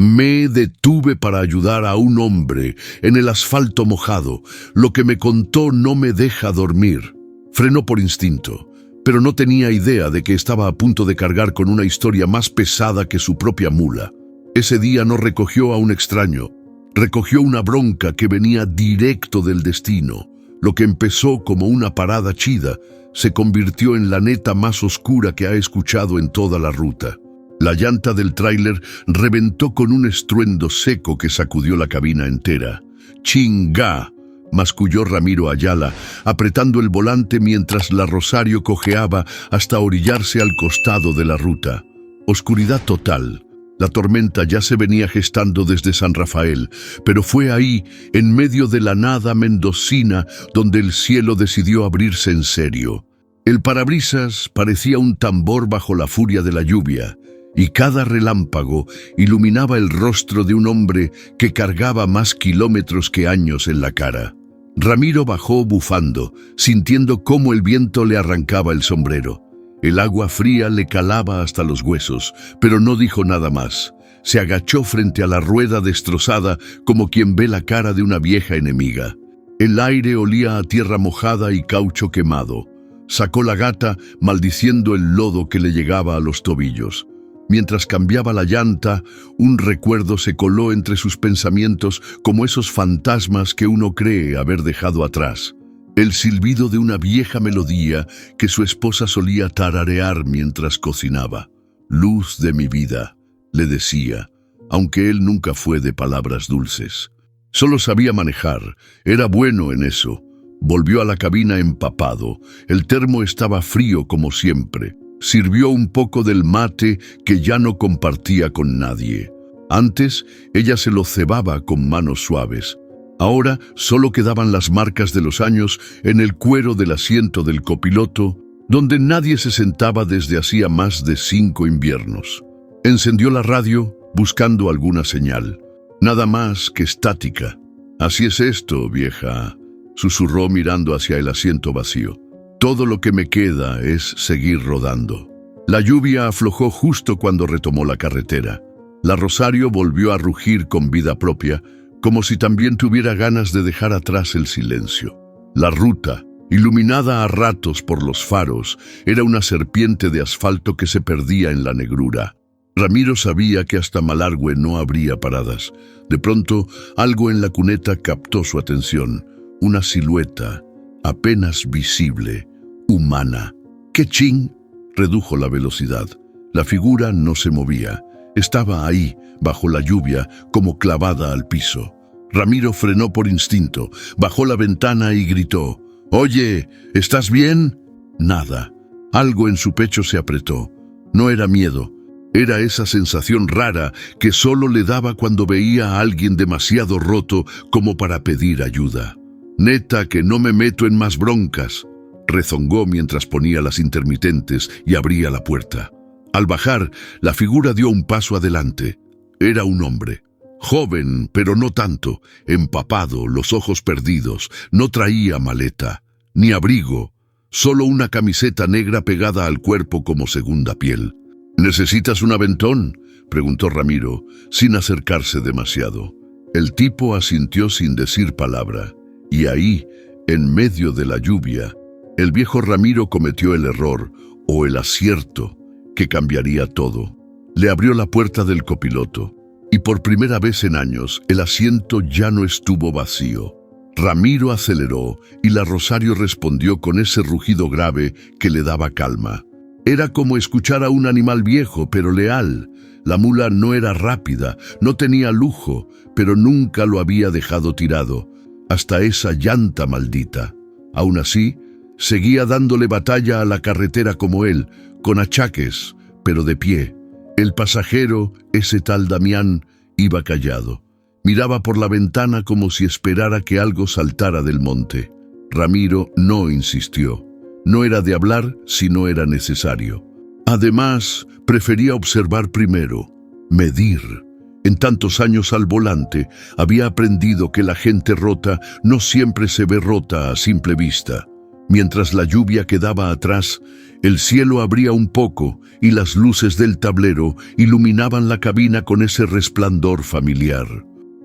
Me detuve para ayudar a un hombre en el asfalto mojado. Lo que me contó no me deja dormir. Frenó por instinto, pero no tenía idea de que estaba a punto de cargar con una historia más pesada que su propia mula. Ese día no recogió a un extraño, recogió una bronca que venía directo del destino. Lo que empezó como una parada chida se convirtió en la neta más oscura que ha escuchado en toda la ruta. La llanta del tráiler reventó con un estruendo seco que sacudió la cabina entera. ¡Chingá!, masculló Ramiro Ayala, apretando el volante mientras la Rosario cojeaba hasta orillarse al costado de la ruta. Oscuridad total. La tormenta ya se venía gestando desde San Rafael, pero fue ahí, en medio de la nada mendocina, donde el cielo decidió abrirse en serio. El parabrisas parecía un tambor bajo la furia de la lluvia, y cada relámpago iluminaba el rostro de un hombre que cargaba más kilómetros que años en la cara. Ramiro bajó bufando, sintiendo cómo el viento le arrancaba el sombrero. El agua fría le calaba hasta los huesos, pero no dijo nada más. Se agachó frente a la rueda destrozada como quien ve la cara de una vieja enemiga. El aire olía a tierra mojada y caucho quemado. Sacó la gata, maldiciendo el lodo que le llegaba a los tobillos. Mientras cambiaba la llanta, un recuerdo se coló entre sus pensamientos como esos fantasmas que uno cree haber dejado atrás. El silbido de una vieja melodía que su esposa solía tararear mientras cocinaba. «Luz de mi vida», le decía, aunque él nunca fue de palabras dulces. Solo sabía manejar, era bueno en eso. Volvió a la cabina empapado. El termo estaba frío como siempre. Sirvió un poco del mate que ya no compartía con nadie. Antes, ella se lo cebaba con manos suaves. Ahora solo quedaban las marcas de los años en el cuero del asiento del copiloto, donde nadie se sentaba desde hacía más de 5 inviernos. Encendió la radio buscando alguna señal. Nada más que estática. «Así es esto, vieja», susurró mirando hacia el asiento vacío. «Todo lo que me queda es seguir rodando». La lluvia aflojó justo cuando retomó la carretera. La Rosario volvió a rugir con vida propia, como si también tuviera ganas de dejar atrás el silencio. La ruta, iluminada a ratos por los faros, era una serpiente de asfalto que se perdía en la negrura. Ramiro sabía que hasta Malargüe no habría paradas. De pronto, algo en la cuneta captó su atención. Una silueta, apenas visible, humana. «¿Qué ching?», redujo la velocidad. La figura no se movía. Estaba ahí, bajo la lluvia, como clavada al piso. Ramiro frenó por instinto, bajó la ventana y gritó: «Oye, ¿estás bien?». Nada. Algo en su pecho se apretó. No era miedo. Era esa sensación rara que solo le daba cuando veía a alguien demasiado roto como para pedir ayuda. «Neta que no me meto en más broncas», rezongó mientras ponía las intermitentes y abría la puerta. Al bajar, la figura dio un paso adelante. Era un hombre. Joven, pero no tanto, empapado, los ojos perdidos, no traía maleta, ni abrigo, solo una camiseta negra pegada al cuerpo como segunda piel. «¿Necesitas un aventón?», preguntó Ramiro, sin acercarse demasiado. El tipo asintió sin decir palabra, y ahí, en medio de la lluvia, el viejo Ramiro cometió el error, o el acierto, que cambiaría todo. Le abrió la puerta del copiloto, y por primera vez en años el asiento ya no estuvo vacío. Ramiro aceleró, y la Rosario respondió con ese rugido grave que le daba calma. Era como escuchar a un animal viejo, pero leal. La mula no era rápida, no tenía lujo, pero nunca lo había dejado tirado, hasta esa llanta maldita. Aún así, seguía dándole batalla a la carretera como él, con achaques, pero de pie. El pasajero, ese tal Damián, iba callado. Miraba por la ventana como si esperara que algo saltara del monte. Ramiro no insistió. No era de hablar si no era necesario. Además, prefería observar primero, medir. En tantos años al volante, había aprendido que la gente rota no siempre se ve rota a simple vista. Mientras la lluvia quedaba atrás, el cielo abría un poco y las luces del tablero iluminaban la cabina con ese resplandor familiar.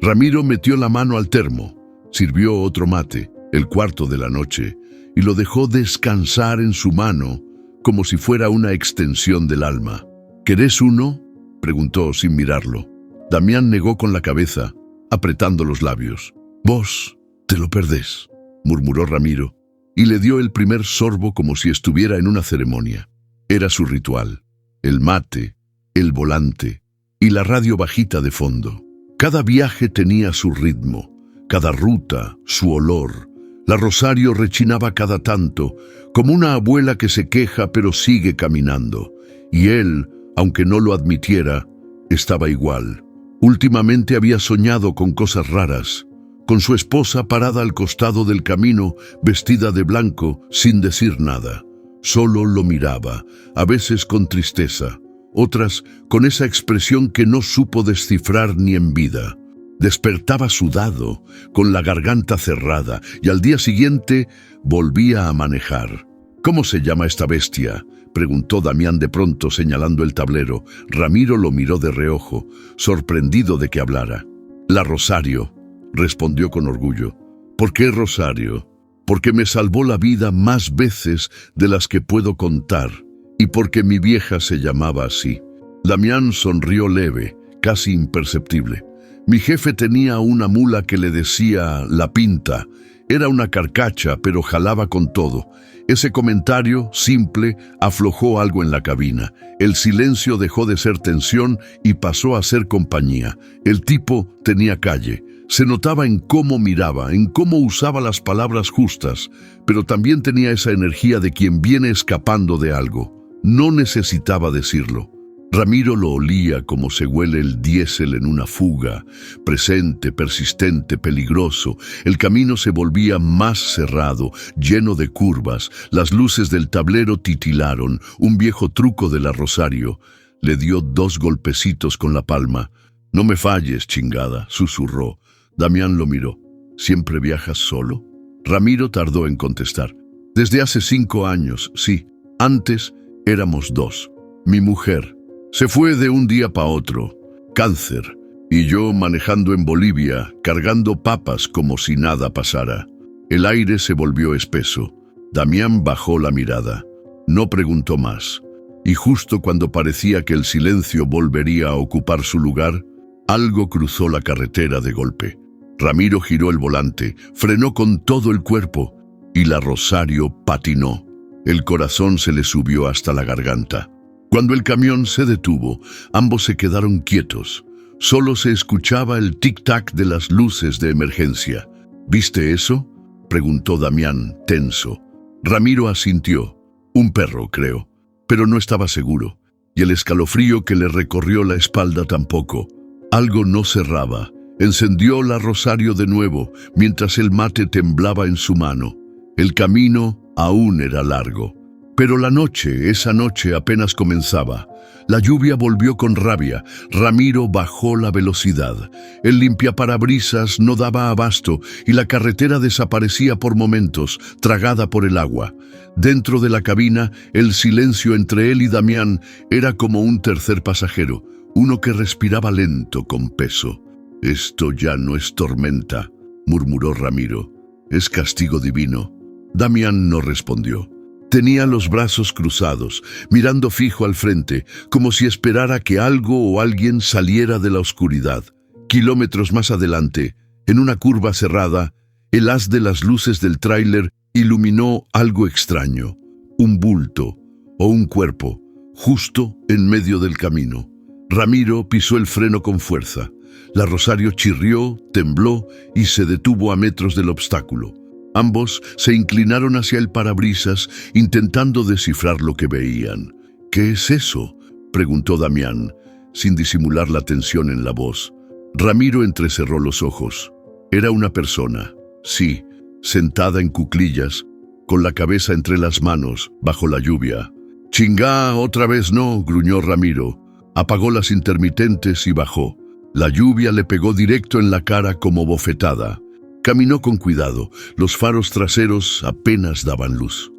Ramiro metió la mano al termo, sirvió otro mate, el cuarto de la noche, y lo dejó descansar en su mano como si fuera una extensión del alma. ¿Querés uno?, preguntó sin mirarlo. Damián negó con la cabeza, apretando los labios. «Vos te lo perdés», murmuró Ramiro, y le dio el primer sorbo como si estuviera en una ceremonia. Era su ritual: el mate, el volante y la radio bajita de fondo. Cada viaje tenía su ritmo, cada ruta su olor. La Rosario rechinaba cada tanto, como una abuela que se queja pero sigue caminando. Y él, aunque no lo admitiera, estaba igual. Últimamente había soñado con cosas raras, con su esposa parada al costado del camino, vestida de blanco, sin decir nada. Solo lo miraba, a veces con tristeza, otras con esa expresión que no supo descifrar ni en vida. Despertaba sudado, con la garganta cerrada, y al día siguiente volvía a manejar. «¿Cómo se llama esta bestia?», preguntó Damián de pronto, señalando el tablero. Ramiro lo miró de reojo, sorprendido de que hablara. «La Rosario», respondió con orgullo. «¿Por qué Rosario? Porque me salvó la vida más veces de las que puedo contar, y porque mi vieja se llamaba así». Damián sonrió leve, casi imperceptible. «Mi jefe tenía una mula que le decía La Pinta. Era una carcacha, pero jalaba con todo». Ese comentario, simple, aflojó algo en la cabina. El silencio dejó de ser tensión y pasó a ser compañía. El tipo tenía calle. Se notaba en cómo miraba, en cómo usaba las palabras justas, pero también tenía esa energía de quien viene escapando de algo. No necesitaba decirlo. Ramiro lo olía como se huele el diésel en una fuga, presente, persistente, peligroso. El camino se volvía más cerrado, lleno de curvas. Las luces del tablero titilaron. Un viejo truco de la Rosario. Le dio 2 golpecitos con la palma. «No me falles, chingada», susurró. Damián lo miró. «¿Siempre viajas solo?». Ramiro tardó en contestar. «Desde hace 5 años, sí. Antes éramos 2. Mi mujer se fue de un día para otro. Cáncer. Y yo manejando en Bolivia, cargando papas como si nada pasara». El aire se volvió espeso. Damián bajó la mirada. No preguntó más. Y justo cuando parecía que el silencio volvería a ocupar su lugar, algo cruzó la carretera de golpe. Ramiro giró el volante, frenó con todo el cuerpo, y la Rosario patinó. El corazón se le subió hasta la garganta. Cuando el camión se detuvo, ambos se quedaron quietos. Solo se escuchaba el tic-tac de las luces de emergencia. «¿Viste eso?», preguntó Damián, tenso. Ramiro asintió. «Un perro, creo». Pero no estaba seguro, y el escalofrío que le recorrió la espalda tampoco. Algo no cerraba. Encendió la Rosario de nuevo, mientras el mate temblaba en su mano. El camino aún era largo. Pero la noche, esa noche apenas comenzaba. La lluvia volvió con rabia. Ramiro bajó la velocidad. El limpiaparabrisas no daba abasto y la carretera desaparecía por momentos, tragada por el agua. Dentro de la cabina, el silencio entre él y Damián era como un tercer pasajero, uno que respiraba lento, con peso. «Esto ya no es tormenta», murmuró Ramiro. «Es castigo divino». Damián no respondió. Tenía los brazos cruzados, mirando fijo al frente, como si esperara que algo o alguien saliera de la oscuridad. Kilómetros más adelante, en una curva cerrada, el haz de las luces del tráiler iluminó algo extraño. Un bulto o un cuerpo, justo en medio del camino. Ramiro pisó el freno con fuerza. La Rosario chirrió, tembló y se detuvo a metros del obstáculo. Ambos se inclinaron hacia el parabrisas, intentando descifrar lo que veían. «¿Qué es eso?», preguntó Damián, sin disimular la tensión en la voz. Ramiro entrecerró los ojos. Era una persona, sí, sentada en cuclillas, con la cabeza entre las manos, bajo la lluvia. «Chingá, otra vez no», gruñó Ramiro. Apagó las intermitentes y bajó. La lluvia le pegó directo en la cara como bofetada. Caminó con cuidado. Los faros traseros apenas daban luz.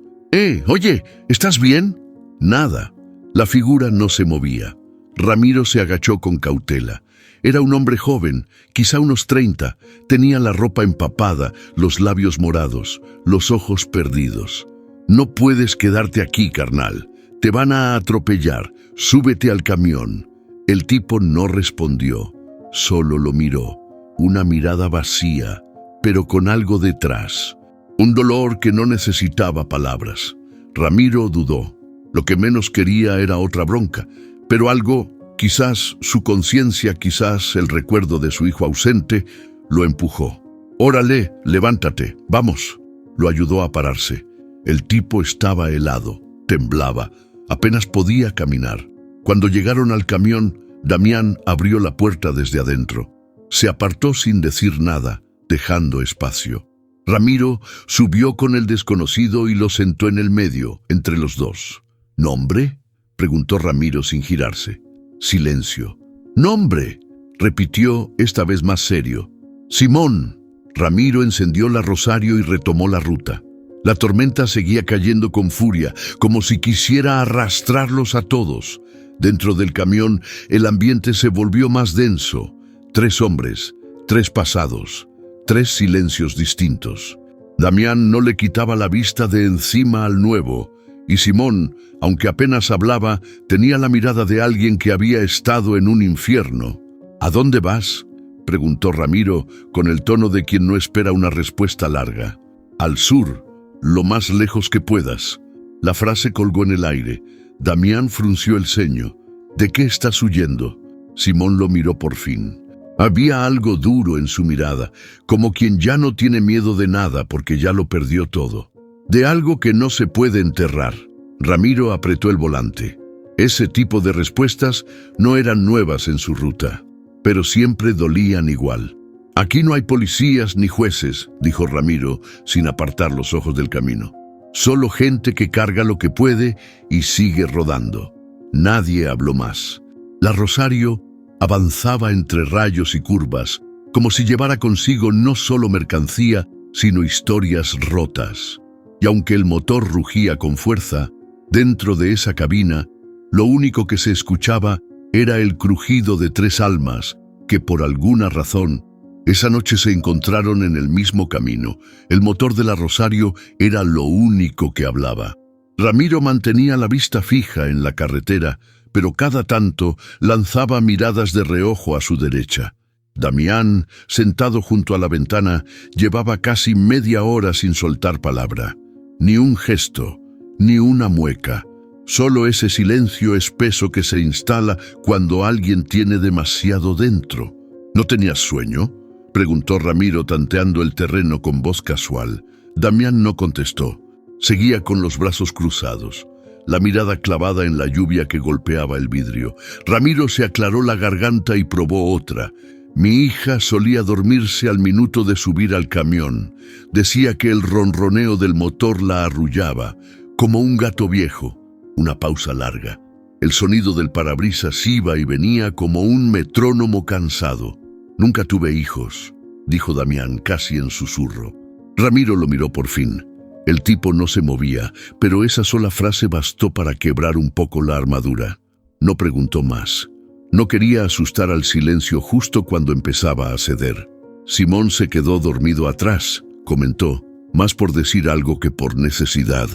Oye, ¿estás bien? Nada. La figura no se movía. Ramiro se agachó con cautela. Era un hombre joven, quizá unos 30. Tenía la ropa empapada, los labios morados, los ojos perdidos. No puedes quedarte aquí, carnal. Te van a atropellar. Súbete al camión. El tipo no respondió. Solo lo miró. Una mirada vacía, pero con algo detrás. Un dolor que no necesitaba palabras. Ramiro dudó. Lo que menos quería era otra bronca, pero algo, quizás su conciencia, quizás el recuerdo de su hijo ausente, lo empujó. «Órale, levántate, vamos». Lo ayudó a pararse. El tipo estaba helado, temblaba, apenas podía caminar. Cuando llegaron al camión, Damián abrió la puerta desde adentro. Se apartó sin decir nada, dejando espacio. Ramiro subió con el desconocido y lo sentó en el medio, entre los dos. «¿Nombre?», preguntó Ramiro sin girarse. Silencio. «¿Nombre?», repitió, esta vez más serio. «Simón». Ramiro encendió la rosario y retomó la ruta. La tormenta seguía cayendo con furia, como si quisiera arrastrarlos a todos. Dentro del camión, el ambiente se volvió más denso. 3 hombres, 3 pasados, 3 silencios distintos. Damián no le quitaba la vista de encima al nuevo, y Simón, aunque apenas hablaba, tenía la mirada de alguien que había estado en un infierno. «¿A dónde vas?», preguntó Ramiro, con el tono de quien no espera una respuesta larga. «Al sur, lo más lejos que puedas». La frase colgó en el aire. Damián frunció el ceño. «¿De qué estás huyendo?». Simón lo miró por fin. Había algo duro en su mirada, como quien ya no tiene miedo de nada porque ya lo perdió todo. De algo que no se puede enterrar. Ramiro apretó el volante. Ese tipo de respuestas no eran nuevas en su ruta, pero siempre dolían igual. «Aquí no hay policías ni jueces», dijo Ramiro, sin apartar los ojos del camino. «Solo gente que carga lo que puede y sigue rodando». Nadie habló más. La Rosario avanzaba entre rayos y curvas, como si llevara consigo no solo mercancía, sino historias rotas. Y aunque el motor rugía con fuerza, dentro de esa cabina, lo único que se escuchaba era el crujido de 3 almas que, por alguna razón, esa noche se encontraron en el mismo camino. El motor de la Rosario era lo único que hablaba. Ramiro mantenía la vista fija en la carretera, pero cada tanto lanzaba miradas de reojo a su derecha. Damián, sentado junto a la ventana, llevaba casi media hora sin soltar palabra. Ni un gesto, ni una mueca. Solo ese silencio espeso que se instala cuando alguien tiene demasiado dentro. «¿No tenías sueño?», preguntó Ramiro tanteando el terreno con voz casual. Damián no contestó. Seguía con los brazos cruzados, la mirada clavada en la lluvia que golpeaba el vidrio. Ramiro se aclaró la garganta y probó otra. «Mi hija solía dormirse al minuto de subir al camión. Decía que el ronroneo del motor la arrullaba, como un gato viejo». Una pausa larga. El sonido del parabrisas iba y venía como un metrónomo cansado. «Nunca tuve hijos», dijo Damián casi en susurro. Ramiro lo miró por fin. El tipo no se movía, pero esa sola frase bastó para quebrar un poco la armadura. No preguntó más. No quería asustar al silencio justo cuando empezaba a ceder. «Simón se quedó dormido atrás», comentó, más por decir algo que por necesidad.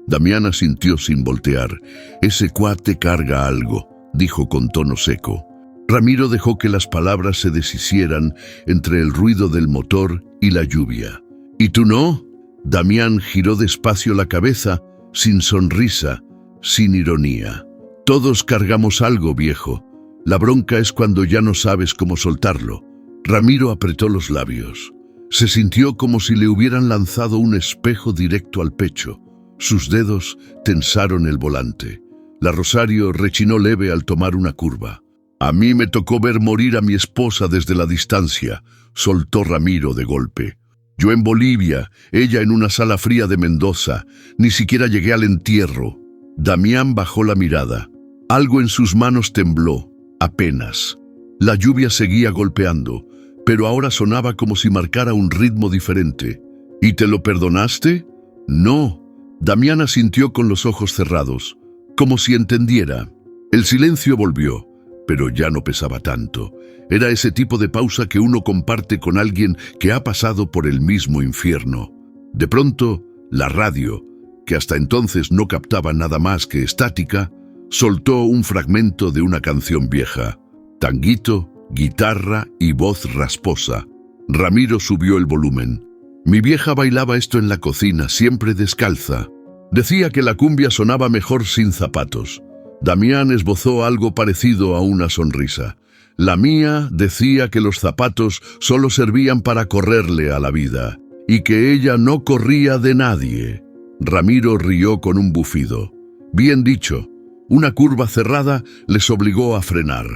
Damián asintió sin voltear. «Ese cuate carga algo», dijo con tono seco. Ramiro dejó que las palabras se deshicieran entre el ruido del motor y la lluvia. «¿Y tú no?». Damián giró despacio la cabeza, sin sonrisa, sin ironía. «Todos cargamos algo, viejo. La bronca es cuando ya no sabes cómo soltarlo». Ramiro apretó los labios. Se sintió como si le hubieran lanzado un espejo directo al pecho. Sus dedos tensaron el volante. La Rosario rechinó leve al tomar una curva. «A mí me tocó ver morir a mi esposa desde la distancia», soltó Ramiro de golpe. «Yo en Bolivia, ella en una sala fría de Mendoza. Ni siquiera llegué al entierro». Damián bajó la mirada. Algo en sus manos tembló, apenas. La lluvia seguía golpeando, pero ahora sonaba como si marcara un ritmo diferente. ¿Y te lo perdonaste? No. Damián asintió con los ojos cerrados, como si entendiera. El silencio volvió, pero ya no pesaba tanto. Era ese tipo de pausa que uno comparte con alguien que ha pasado por el mismo infierno. De pronto, la radio, que hasta entonces no captaba nada más que estática, soltó un fragmento de una canción vieja. Tanguito, guitarra y voz rasposa. Ramiro subió el volumen. Mi vieja bailaba esto en la cocina, siempre descalza. Decía que la cumbia sonaba mejor sin zapatos. Damián esbozó algo parecido a una sonrisa. La mía decía que los zapatos solo servían para correrle a la vida, y que ella no corría de nadie. Ramiro rió con un bufido. Bien dicho. Una curva cerrada les obligó a frenar.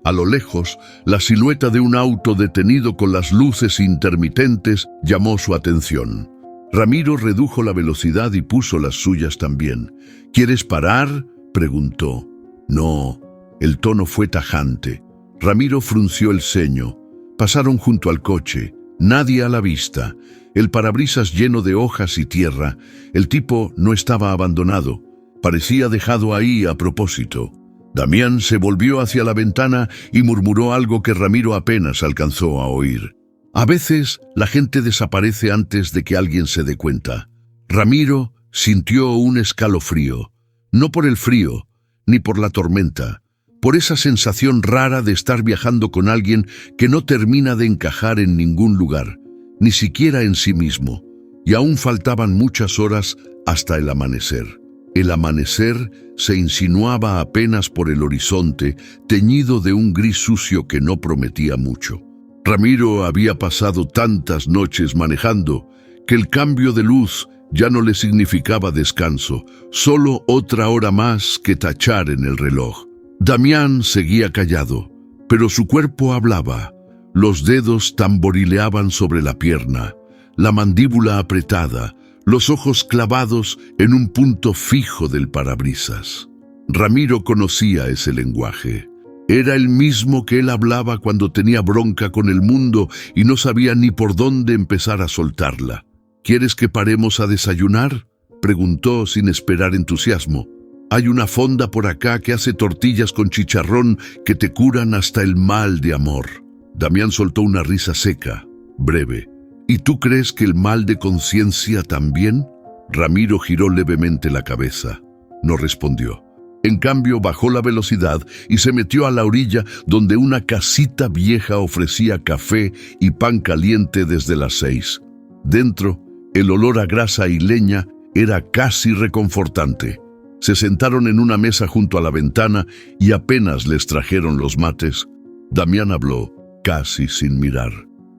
A lo lejos, la silueta de un auto detenido con las luces intermitentes llamó su atención. Ramiro redujo la velocidad y puso las suyas también. ¿Quieres parar?, preguntó. No. El tono fue tajante. Ramiro frunció el ceño. Pasaron junto al coche. Nadie a la vista. El parabrisas lleno de hojas y tierra. El tipo no estaba abandonado. Parecía dejado ahí a propósito. Damián se volvió hacia la ventana y murmuró algo que Ramiro apenas alcanzó a oír. A veces la gente desaparece antes de que alguien se dé cuenta. Ramiro sintió un escalofrío. No por el frío, ni por la tormenta. Por esa sensación rara de estar viajando con alguien que no termina de encajar en ningún lugar, ni siquiera en sí mismo. Y aún faltaban muchas horas hasta el amanecer. El amanecer se insinuaba apenas por el horizonte, teñido de un gris sucio que no prometía mucho. Ramiro había pasado tantas noches manejando que el cambio de luz ya no le significaba descanso, solo otra hora más que tachar en el reloj. Damián seguía callado, pero su cuerpo hablaba. Los dedos tamborileaban sobre la pierna, la mandíbula apretada, los ojos clavados en un punto fijo del parabrisas. Ramiro conocía ese lenguaje. Era el mismo que él hablaba cuando tenía bronca con el mundo y no sabía ni por dónde empezar a soltarla. ¿Quieres que paremos a desayunar?, preguntó sin esperar entusiasmo. Hay una fonda por acá que hace tortillas con chicharrón que te curan hasta el mal de amor. Damián soltó una risa seca, breve. ¿Y tú crees que el mal de conciencia también? Ramiro giró levemente la cabeza. No respondió. En cambio, bajó la velocidad y se metió a la orilla donde una casita vieja ofrecía café y pan caliente desde las 6. Dentro, el olor a grasa y leña era casi reconfortante. Se sentaron en una mesa junto a la ventana y apenas les trajeron los mates. Damián habló, casi sin mirar.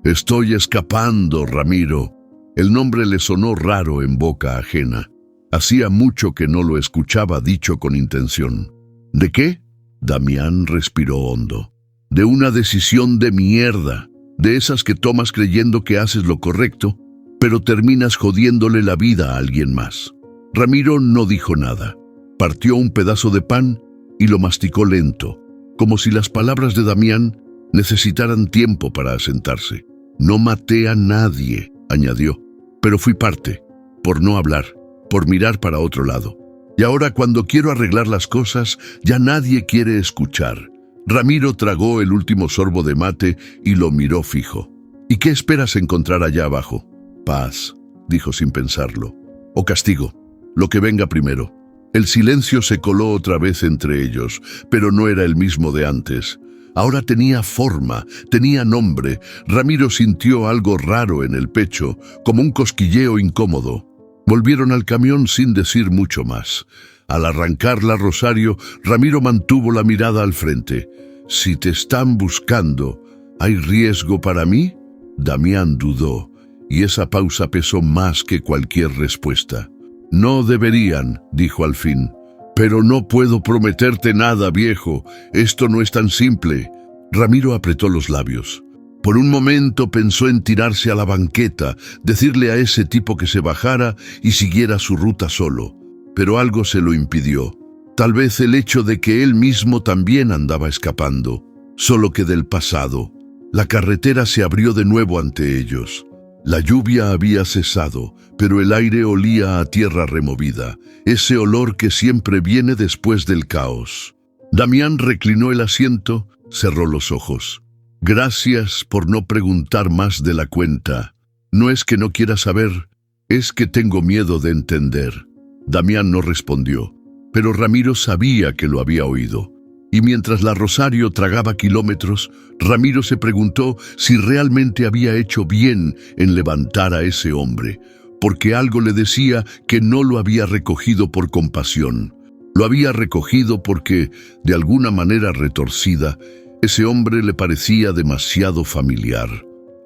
Estoy escapando, Ramiro. El nombre le sonó raro en boca ajena. Hacía mucho que no lo escuchaba dicho con intención. ¿De qué? Damián respiró hondo. De una decisión de mierda, de esas que tomas creyendo que haces lo correcto, pero terminas jodiéndole la vida a alguien más. Ramiro no dijo nada. Partió un pedazo de pan y lo masticó lento, como si las palabras de Damián necesitaran tiempo para asentarse. No maté a nadie, añadió, pero fui parte, por no hablar, por mirar para otro lado. Y ahora cuando quiero arreglar las cosas, ya nadie quiere escuchar. Ramiro tragó el último sorbo de mate y lo miró fijo. ¿Y qué esperas encontrar allá abajo? Paz, dijo sin pensarlo. O castigo, lo que venga primero. El silencio se coló otra vez entre ellos, pero no era el mismo de antes. Ahora tenía forma, tenía nombre. Ramiro sintió algo raro en el pecho, como un cosquilleo incómodo. Volvieron al camión sin decir mucho más. Al arrancarla Rosario, Ramiro mantuvo la mirada al frente. Si te están buscando, ¿hay riesgo para mí? Damián dudó, y esa pausa pesó más que cualquier respuesta. No deberían, dijo al fin. Pero no puedo prometerte nada, viejo. Esto no es tan simple. Ramiro apretó los labios. Por un momento pensó en tirarse a la banqueta, decirle a ese tipo que se bajara y siguiera su ruta solo. Pero algo se lo impidió. Tal vez el hecho de que él mismo también andaba escapando, solo que del pasado. La carretera se abrió de nuevo ante ellos. La lluvia había cesado, pero el aire olía a tierra removida, ese olor que siempre viene después del caos. Damián reclinó el asiento, cerró los ojos. Gracias por no preguntar más de la cuenta. No es que no quiera saber, es que tengo miedo de entender. Damián no respondió, pero Ramiro sabía que lo había oído. Y mientras la Rosario tragaba kilómetros, Ramiro se preguntó si realmente había hecho bien en levantar a ese hombre, porque algo le decía que no lo había recogido por compasión. Lo había recogido porque, de alguna manera retorcida, ese hombre le parecía demasiado familiar.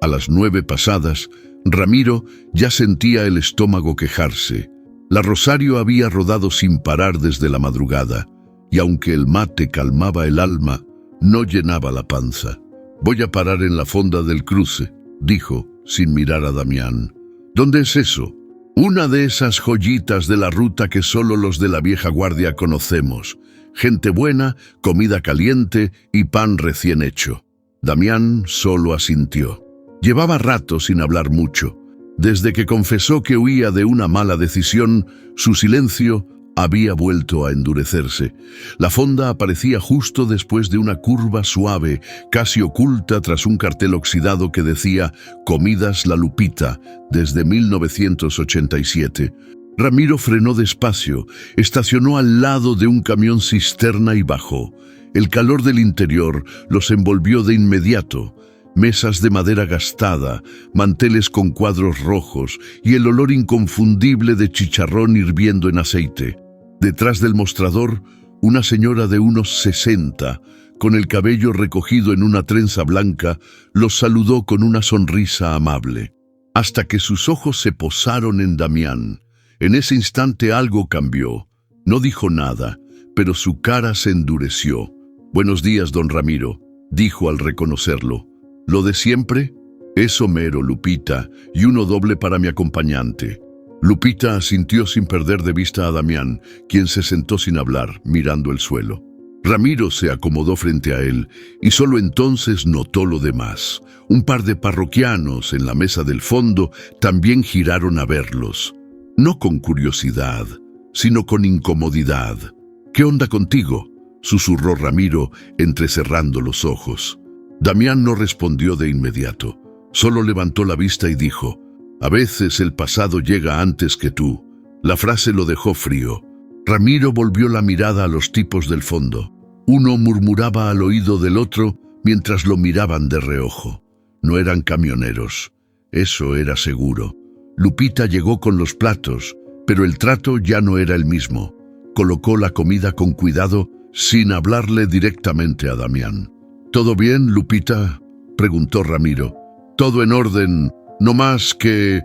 A las 9 pasadas, Ramiro ya sentía el estómago quejarse. La Rosario había rodado sin parar desde la madrugada, y aunque el mate calmaba el alma, no llenaba la panza. «Voy a parar en la fonda del cruce», dijo, sin mirar a Damián. «¿Dónde es eso?» «Una de esas joyitas de la ruta que solo los de la vieja guardia conocemos. Gente buena, comida caliente y pan recién hecho». Damián solo asintió. Llevaba rato sin hablar mucho. Desde que confesó que huía de una mala decisión, su silencio había vuelto a endurecerse. La fonda aparecía justo después de una curva suave, casi oculta tras un cartel oxidado que decía «Comidas La Lupita», desde 1987. Ramiro frenó despacio, estacionó al lado de un camión cisterna y bajó. El calor del interior los envolvió de inmediato. Mesas de madera gastada, manteles con cuadros rojos y el olor inconfundible de chicharrón hirviendo en aceite. Detrás del mostrador, una señora de unos 60, con el cabello recogido en una trenza blanca, los saludó con una sonrisa amable, hasta que sus ojos se posaron en Damián. En ese instante algo cambió. No dijo nada, pero su cara se endureció. «Buenos días, don Ramiro», dijo al reconocerlo. «¿Lo de siempre?» «Es Homero, Lupita, y uno doble para mi acompañante». Lupita asintió sin perder de vista a Damián, quien se sentó sin hablar, mirando el suelo. Ramiro se acomodó frente a él, y solo entonces notó lo demás. Un par de parroquianos en la mesa del fondo también giraron a verlos. No con curiosidad, sino con incomodidad. «¿Qué onda contigo?», susurró Ramiro, entrecerrando los ojos. Damián no respondió de inmediato. Solo levantó la vista y dijo: «A veces el pasado llega antes que tú». La frase lo dejó frío. Ramiro volvió la mirada a los tipos del fondo. Uno murmuraba al oído del otro mientras lo miraban de reojo. No eran camioneros. Eso era seguro. Lupita llegó con los platos, pero el trato ya no era el mismo. Colocó la comida con cuidado, sin hablarle directamente a Damián. «¿Todo bien, Lupita?», preguntó Ramiro. «Todo en orden, no más que...».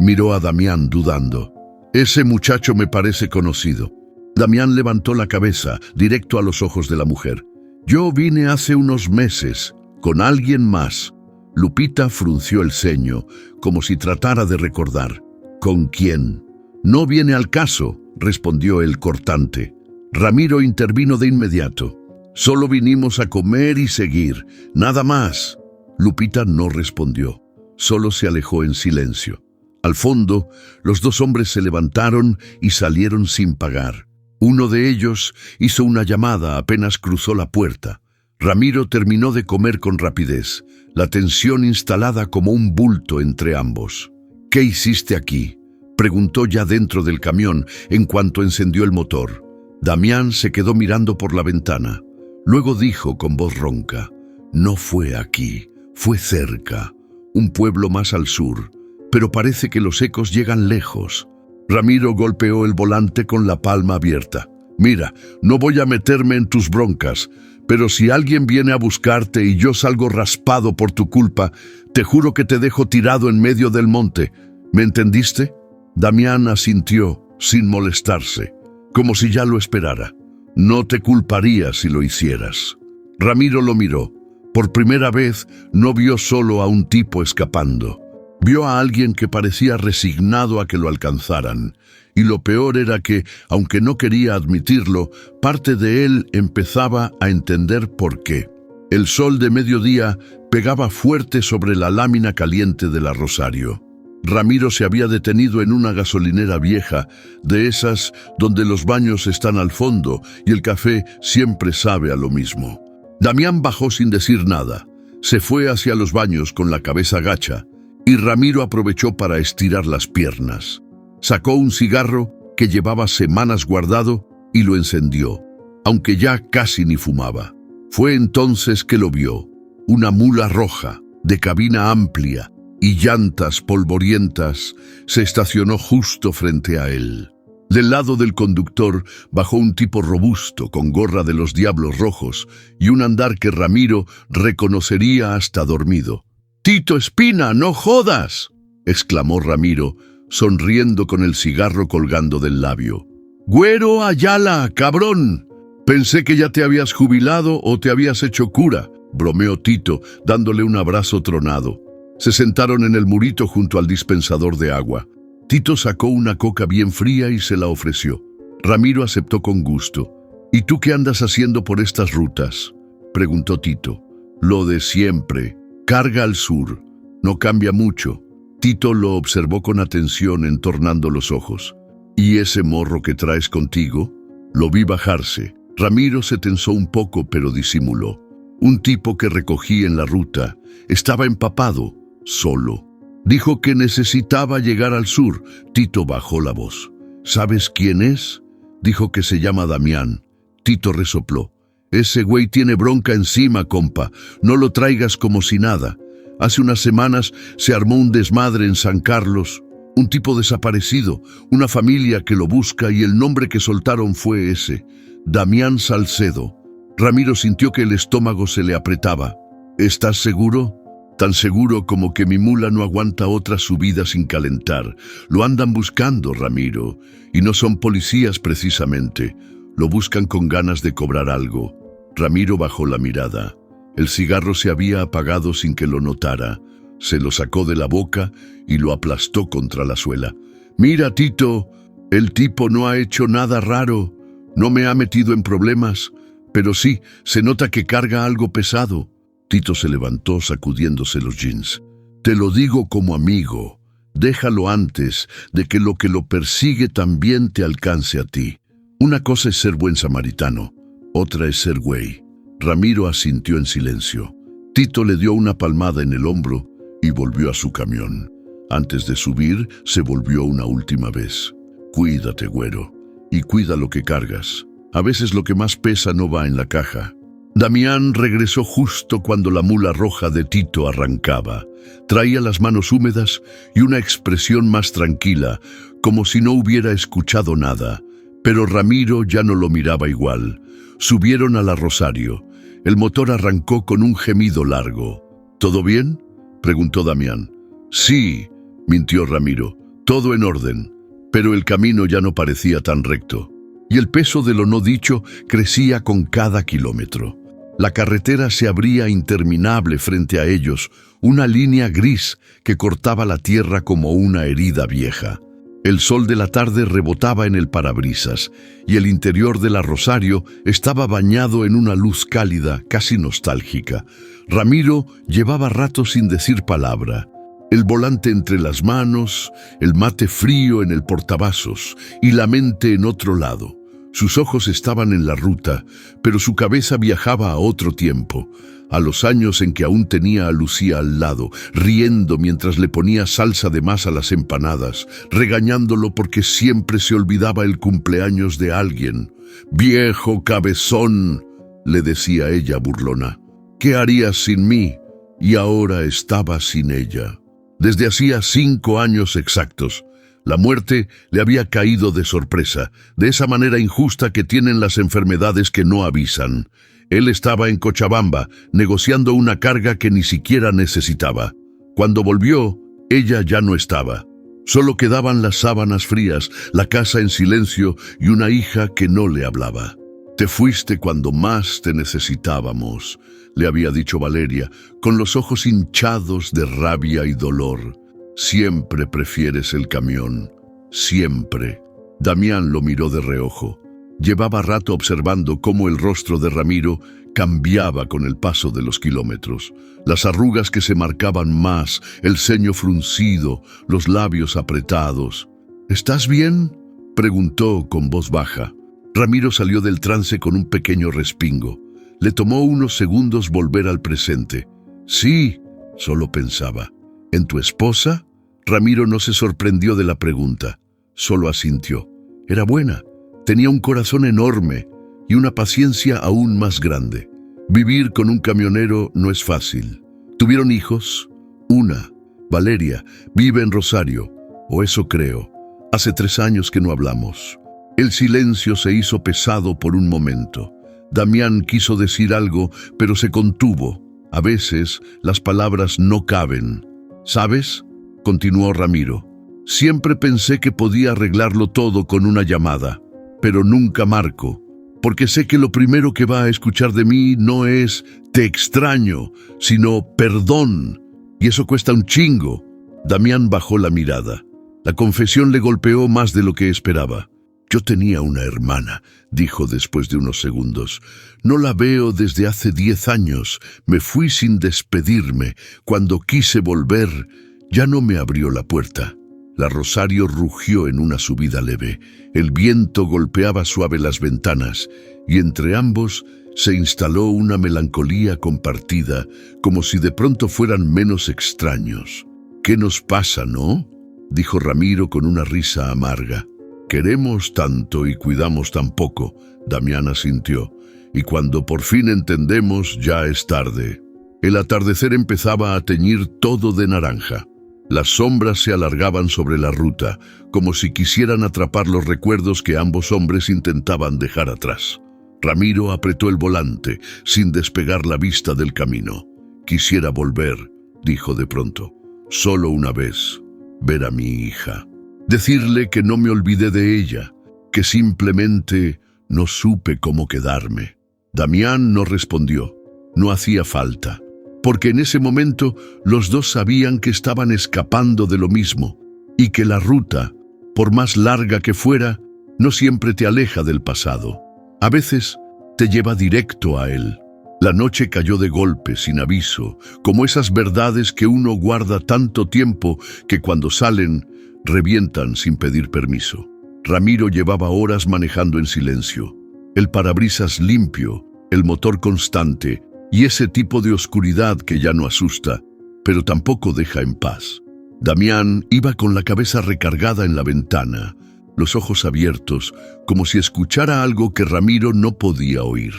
Miró a Damián dudando. «Ese muchacho me parece conocido». Damián levantó la cabeza, directo a los ojos de la mujer. «Yo vine hace unos meses, con alguien más». Lupita frunció el ceño, como si tratara de recordar. «¿Con quién?». «No viene al caso», respondió el cortante. Ramiro intervino de inmediato. «Solo vinimos a comer y seguir, nada más». Lupita no respondió, solo se alejó en silencio. Al fondo, los dos hombres se levantaron y salieron sin pagar. Uno de ellos hizo una llamada apenas cruzó la puerta. Ramiro terminó de comer con rapidez, la tensión instalada como un bulto entre ambos. «¿Qué hiciste aquí?», preguntó ya dentro del camión en cuanto encendió el motor. Damián se quedó mirando por la ventana. Luego dijo con voz ronca: «No fue aquí, fue cerca, un pueblo más al sur, pero parece que los ecos llegan lejos». Ramiro golpeó el volante con la palma abierta. «Mira, no voy a meterme en tus broncas, pero si alguien viene a buscarte y yo salgo raspado por tu culpa, te juro que te dejo tirado en medio del monte. ¿Me entendiste?». Damián asintió, sin molestarse, como si ya lo esperara. «No te culparía si lo hicieras». Ramiro lo miró. Por primera vez no vio solo a un tipo escapando. Vio a alguien que parecía resignado a que lo alcanzaran. Y lo peor era que, aunque no quería admitirlo, parte de él empezaba a entender por qué. El sol de mediodía pegaba fuerte sobre la lámina caliente de la Rosario. Ramiro se había detenido en una gasolinera vieja, de esas donde los baños están al fondo y el café siempre sabe a lo mismo. Damián bajó sin decir nada. Se fue hacia los baños con la cabeza gacha y Ramiro aprovechó para estirar las piernas. Sacó un cigarro que llevaba semanas guardado y lo encendió, aunque ya casi ni fumaba. Fue entonces que lo vio, una mula roja, de cabina amplia y llantas polvorientas, se estacionó justo frente a él. Del lado del conductor bajó un tipo robusto con gorra de los Diablos Rojos y un andar que Ramiro reconocería hasta dormido. «¡Tito Espina, no jodas!», exclamó Ramiro, sonriendo con el cigarro colgando del labio. «¡Güero Ayala, cabrón! Pensé que ya te habías jubilado o te habías hecho cura», bromeó Tito, dándole un abrazo tronado. Se sentaron en el murito junto al dispensador de agua. Tito sacó una coca bien fría y se la ofreció. Ramiro aceptó con gusto. «¿Y tú qué andas haciendo por estas rutas?», preguntó Tito. «Lo de siempre. Carga al sur. No cambia mucho». Tito lo observó con atención, entornando los ojos. «¿Y ese morro que traes contigo?». Lo vi bajarse. Ramiro se tensó un poco, pero disimuló. Un tipo que recogí en la ruta. Estaba empapado, solo. Dijo que necesitaba llegar al sur. Tito bajó la voz. «¿Sabes quién es?». Dijo que se llama Damián. Tito resopló. «Ese güey tiene bronca encima, compa. No lo traigas como si nada. Hace unas semanas se armó un desmadre en San Carlos. Un tipo desaparecido, una familia que lo busca y el nombre que soltaron fue ese, Damián Salcedo». Ramiro sintió que el estómago se le apretaba. «¿Estás seguro?». «Tan seguro como que mi mula no aguanta otra subida sin calentar. Lo andan buscando, Ramiro, y no son policías precisamente. Lo buscan con ganas de cobrar algo». Ramiro bajó la mirada. El cigarro se había apagado sin que lo notara. Se lo sacó de la boca y lo aplastó contra la suela. «Mira, Tito, el tipo no ha hecho nada raro. No me ha metido en problemas, pero sí, se nota que carga algo pesado». Tito se levantó sacudiéndose los jeans. «Te lo digo como amigo. Déjalo antes de que lo persigue también te alcance a ti. Una cosa es ser buen samaritano, otra es ser güey». Ramiro asintió en silencio. Tito le dio una palmada en el hombro y volvió a su camión. Antes de subir, se volvió una última vez. «Cuídate, güero, y cuida lo que cargas. A veces lo que más pesa no va en la caja». Damián regresó justo cuando la mula roja de Tito arrancaba. Traía las manos húmedas y una expresión más tranquila, como si no hubiera escuchado nada. Pero Ramiro ya no lo miraba igual. Subieron a la Rosario. El motor arrancó con un gemido largo. «¿Todo bien?», preguntó Damián. «Sí», mintió Ramiro, «todo en orden». Pero el camino ya no parecía tan recto, y el peso de lo no dicho crecía con cada kilómetro. La carretera se abría interminable frente a ellos, una línea gris que cortaba la tierra como una herida vieja. El sol de la tarde rebotaba en el parabrisas, y el interior de la Rosario estaba bañado en una luz cálida, casi nostálgica. Ramiro llevaba rato sin decir palabra. El volante entre las manos, el mate frío en el portavasos y la mente en otro lado. Sus ojos estaban en la ruta, pero su cabeza viajaba a otro tiempo, a los años en que aún tenía a Lucía al lado, riendo mientras le ponía salsa de más a las empanadas, regañándolo porque siempre se olvidaba el cumpleaños de alguien. «Viejo cabezón», le decía ella burlona, «¿qué harías sin mí?». Y ahora estaba sin ella. Desde hacía 5 años exactos. La muerte le había caído de sorpresa, de esa manera injusta que tienen las enfermedades que no avisan. Él estaba en Cochabamba, negociando una carga que ni siquiera necesitaba. Cuando volvió, ella ya no estaba. Solo quedaban las sábanas frías, la casa en silencio y una hija que no le hablaba. «Te fuiste cuando más te necesitábamos», le había dicho Valeria, con los ojos hinchados de rabia y dolor. «Siempre prefieres el camión, siempre». Damián lo miró de reojo. Llevaba rato observando cómo el rostro de Ramiro, cambiaba con el paso de los kilómetros. Las arrugas que se marcaban más, el ceño fruncido, los labios apretados. ¿Estás bien?, preguntó con voz baja. Ramiro salió del trance con un pequeño respingo. Le tomó unos segundos volver al presente. Sí, solo pensaba. ¿En tu esposa? Ramiro no se sorprendió de la pregunta. Solo asintió. Era buena. Tenía un corazón enorme y una paciencia aún más grande. Vivir con un camionero no es fácil. ¿Tuvieron hijos? Una, Valeria, vive en Rosario, o eso creo. Hace 3 años que no hablamos. El silencio se hizo pesado por un momento. Damián quiso decir algo, pero se contuvo. A veces las palabras no caben. ¿Sabes?, continuó Ramiro. Siempre pensé que podía arreglarlo todo con una llamada, pero nunca marco, porque sé que lo primero que va a escuchar de mí no es «te extraño», sino «perdón», y eso cuesta un chingo. Damián bajó la mirada. La confesión le golpeó más de lo que esperaba. «Yo tenía una hermana», dijo después de unos segundos. «No la veo desde hace 10 años. Me fui sin despedirme. Cuando quise volver, ya no me abrió la puerta». La Rosario rugió en una subida leve. El viento golpeaba suave las ventanas, y entre ambos se instaló una melancolía compartida, como si de pronto fueran menos extraños. «¿Qué nos pasa, no?», dijo Ramiro con una risa amarga. «Queremos tanto y cuidamos tan poco», Damián asintió, «y cuando por fin entendemos ya es tarde». El atardecer empezaba a teñir todo de naranja. Las sombras se alargaban sobre la ruta, como si quisieran atrapar los recuerdos que ambos hombres intentaban dejar atrás. Ramiro apretó el volante, sin despegar la vista del camino. «Quisiera volver», dijo de pronto, «solo una vez, ver a mi hija. Decirle que no me olvidé de ella, que simplemente no supe cómo quedarme». Damián no respondió. No hacía falta, porque en ese momento los dos sabían que estaban escapando de lo mismo, y que la ruta, por más larga que fuera, no siempre te aleja del pasado. A veces te lleva directo a él. La noche cayó de golpe, sin aviso, como esas verdades que uno guarda tanto tiempo que cuando salen, revientan sin pedir permiso. Ramiro llevaba horas manejando en silencio. El parabrisas limpio, el motor constante y ese tipo de oscuridad que ya no asusta, pero tampoco deja en paz. Damián iba con la cabeza recargada en la ventana, los ojos abiertos, como si escuchara algo que Ramiro no podía oír.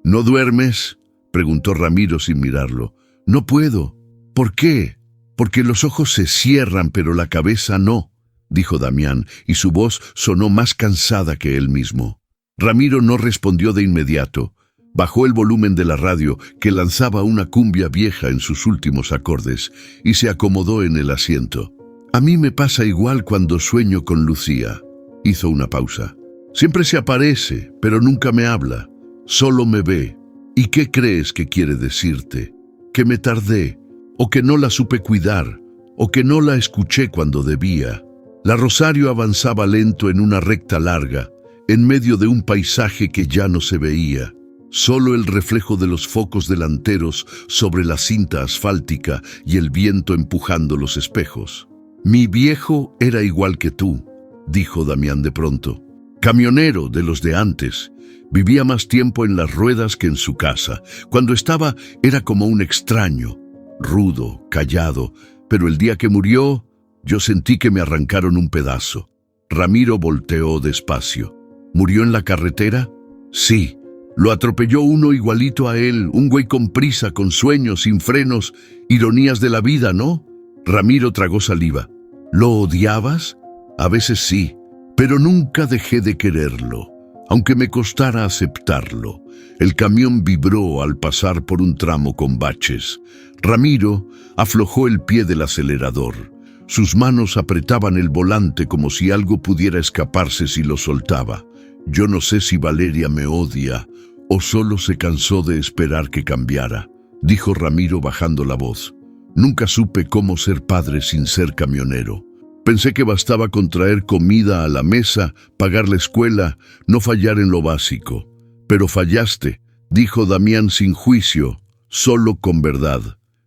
«¿No duermes?», preguntó Ramiro sin mirarlo. «No puedo». «¿Por qué?». «Porque los ojos se cierran, pero la cabeza no», dijo Damián, y su voz sonó más cansada que él mismo. Ramiro no respondió de inmediato. Bajó el volumen de la radio, que lanzaba una cumbia vieja en sus últimos acordes, y se acomodó en el asiento. «A mí me pasa igual cuando sueño con Lucía». Hizo una pausa. «Siempre se aparece, pero nunca me habla. Solo me ve. ¿Y qué crees que quiere decirte? Que me tardé, o que no la supe cuidar, o que no la escuché cuando debía». La Rosario avanzaba lento en una recta larga, en medio de un paisaje que ya no se veía. Solo el reflejo de los focos delanteros sobre la cinta asfáltica y el viento empujando los espejos. «Mi viejo era igual que tú», dijo Damián de pronto. «Camionero de los de antes. Vivía más tiempo en las ruedas que en su casa. Cuando estaba era como un extraño, rudo, callado, pero el día que murió, yo sentí que me arrancaron un pedazo». Ramiro volteó despacio. «¿Murió en la carretera?». «Sí. Lo atropelló uno igualito a él, un güey con prisa, con sueños, sin frenos. Ironías de la vida, ¿no?». Ramiro tragó saliva. «¿Lo odiabas?». «A veces sí, pero nunca dejé de quererlo, aunque me costara aceptarlo». El camión vibró al pasar por un tramo con baches. Ramiro aflojó el pie del acelerador. Sus manos apretaban el volante como si algo pudiera escaparse si lo soltaba. «Yo no sé si Valeria me odia o solo se cansó de esperar que cambiara», dijo Ramiro bajando la voz. «Nunca supe cómo ser padre sin ser camionero. Pensé que bastaba con traer comida a la mesa, pagar la escuela, no fallar en lo básico. Pero fallaste, dijo Damián sin juicio, solo con verdad.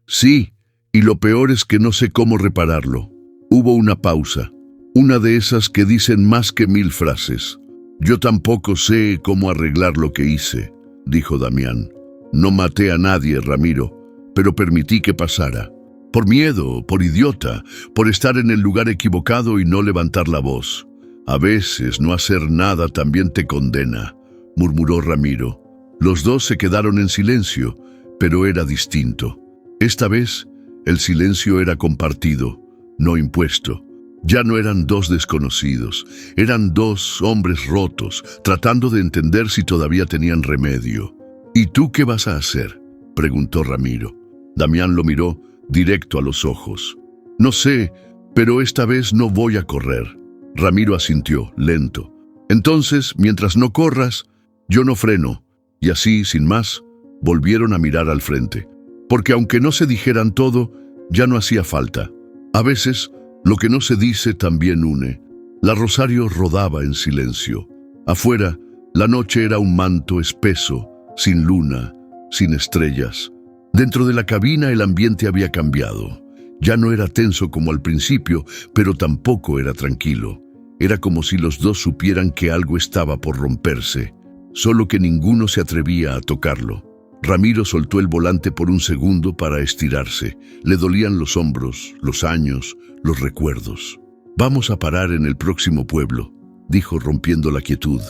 Sí, y lo peor es que no sé cómo repararlo. Hubo una pausa, una de esas que dicen más que 1000 frases. Yo tampoco sé cómo arreglar lo que hice, dijo Damián. No maté a nadie, Ramiro, pero permití que pasara. Por miedo, por idiota, por estar en el lugar equivocado y no levantar la voz. A veces no hacer nada también te condena, murmuró Ramiro. Los dos se quedaron en silencio, pero era distinto. Esta vez, el silencio era compartido, no impuesto. Ya no eran dos desconocidos, eran dos hombres rotos, tratando de entender si todavía tenían remedio. ¿Y tú qué vas a hacer?, preguntó Ramiro. Damián lo miró directo a los ojos. No sé, pero esta vez no voy a correr. Ramiro asintió, lento. Entonces, mientras no corras, yo no freno. Y así, sin más, volvieron a mirar al frente. Porque aunque no se dijeran todo, ya no hacía falta. A veces, lo que no se dice también une. La Rosario rodaba en silencio. Afuera, la noche era un manto espeso, sin luna, sin estrellas. Dentro de la cabina el ambiente había cambiado. Ya no era tenso como al principio, pero tampoco era tranquilo. Era como si los dos supieran que algo estaba por romperse, solo que ninguno se atrevía a tocarlo. Ramiro soltó el volante por un segundo para estirarse. Le dolían los hombros, los años, los recuerdos. «Vamos a parar en el próximo pueblo», dijo rompiendo la quietud.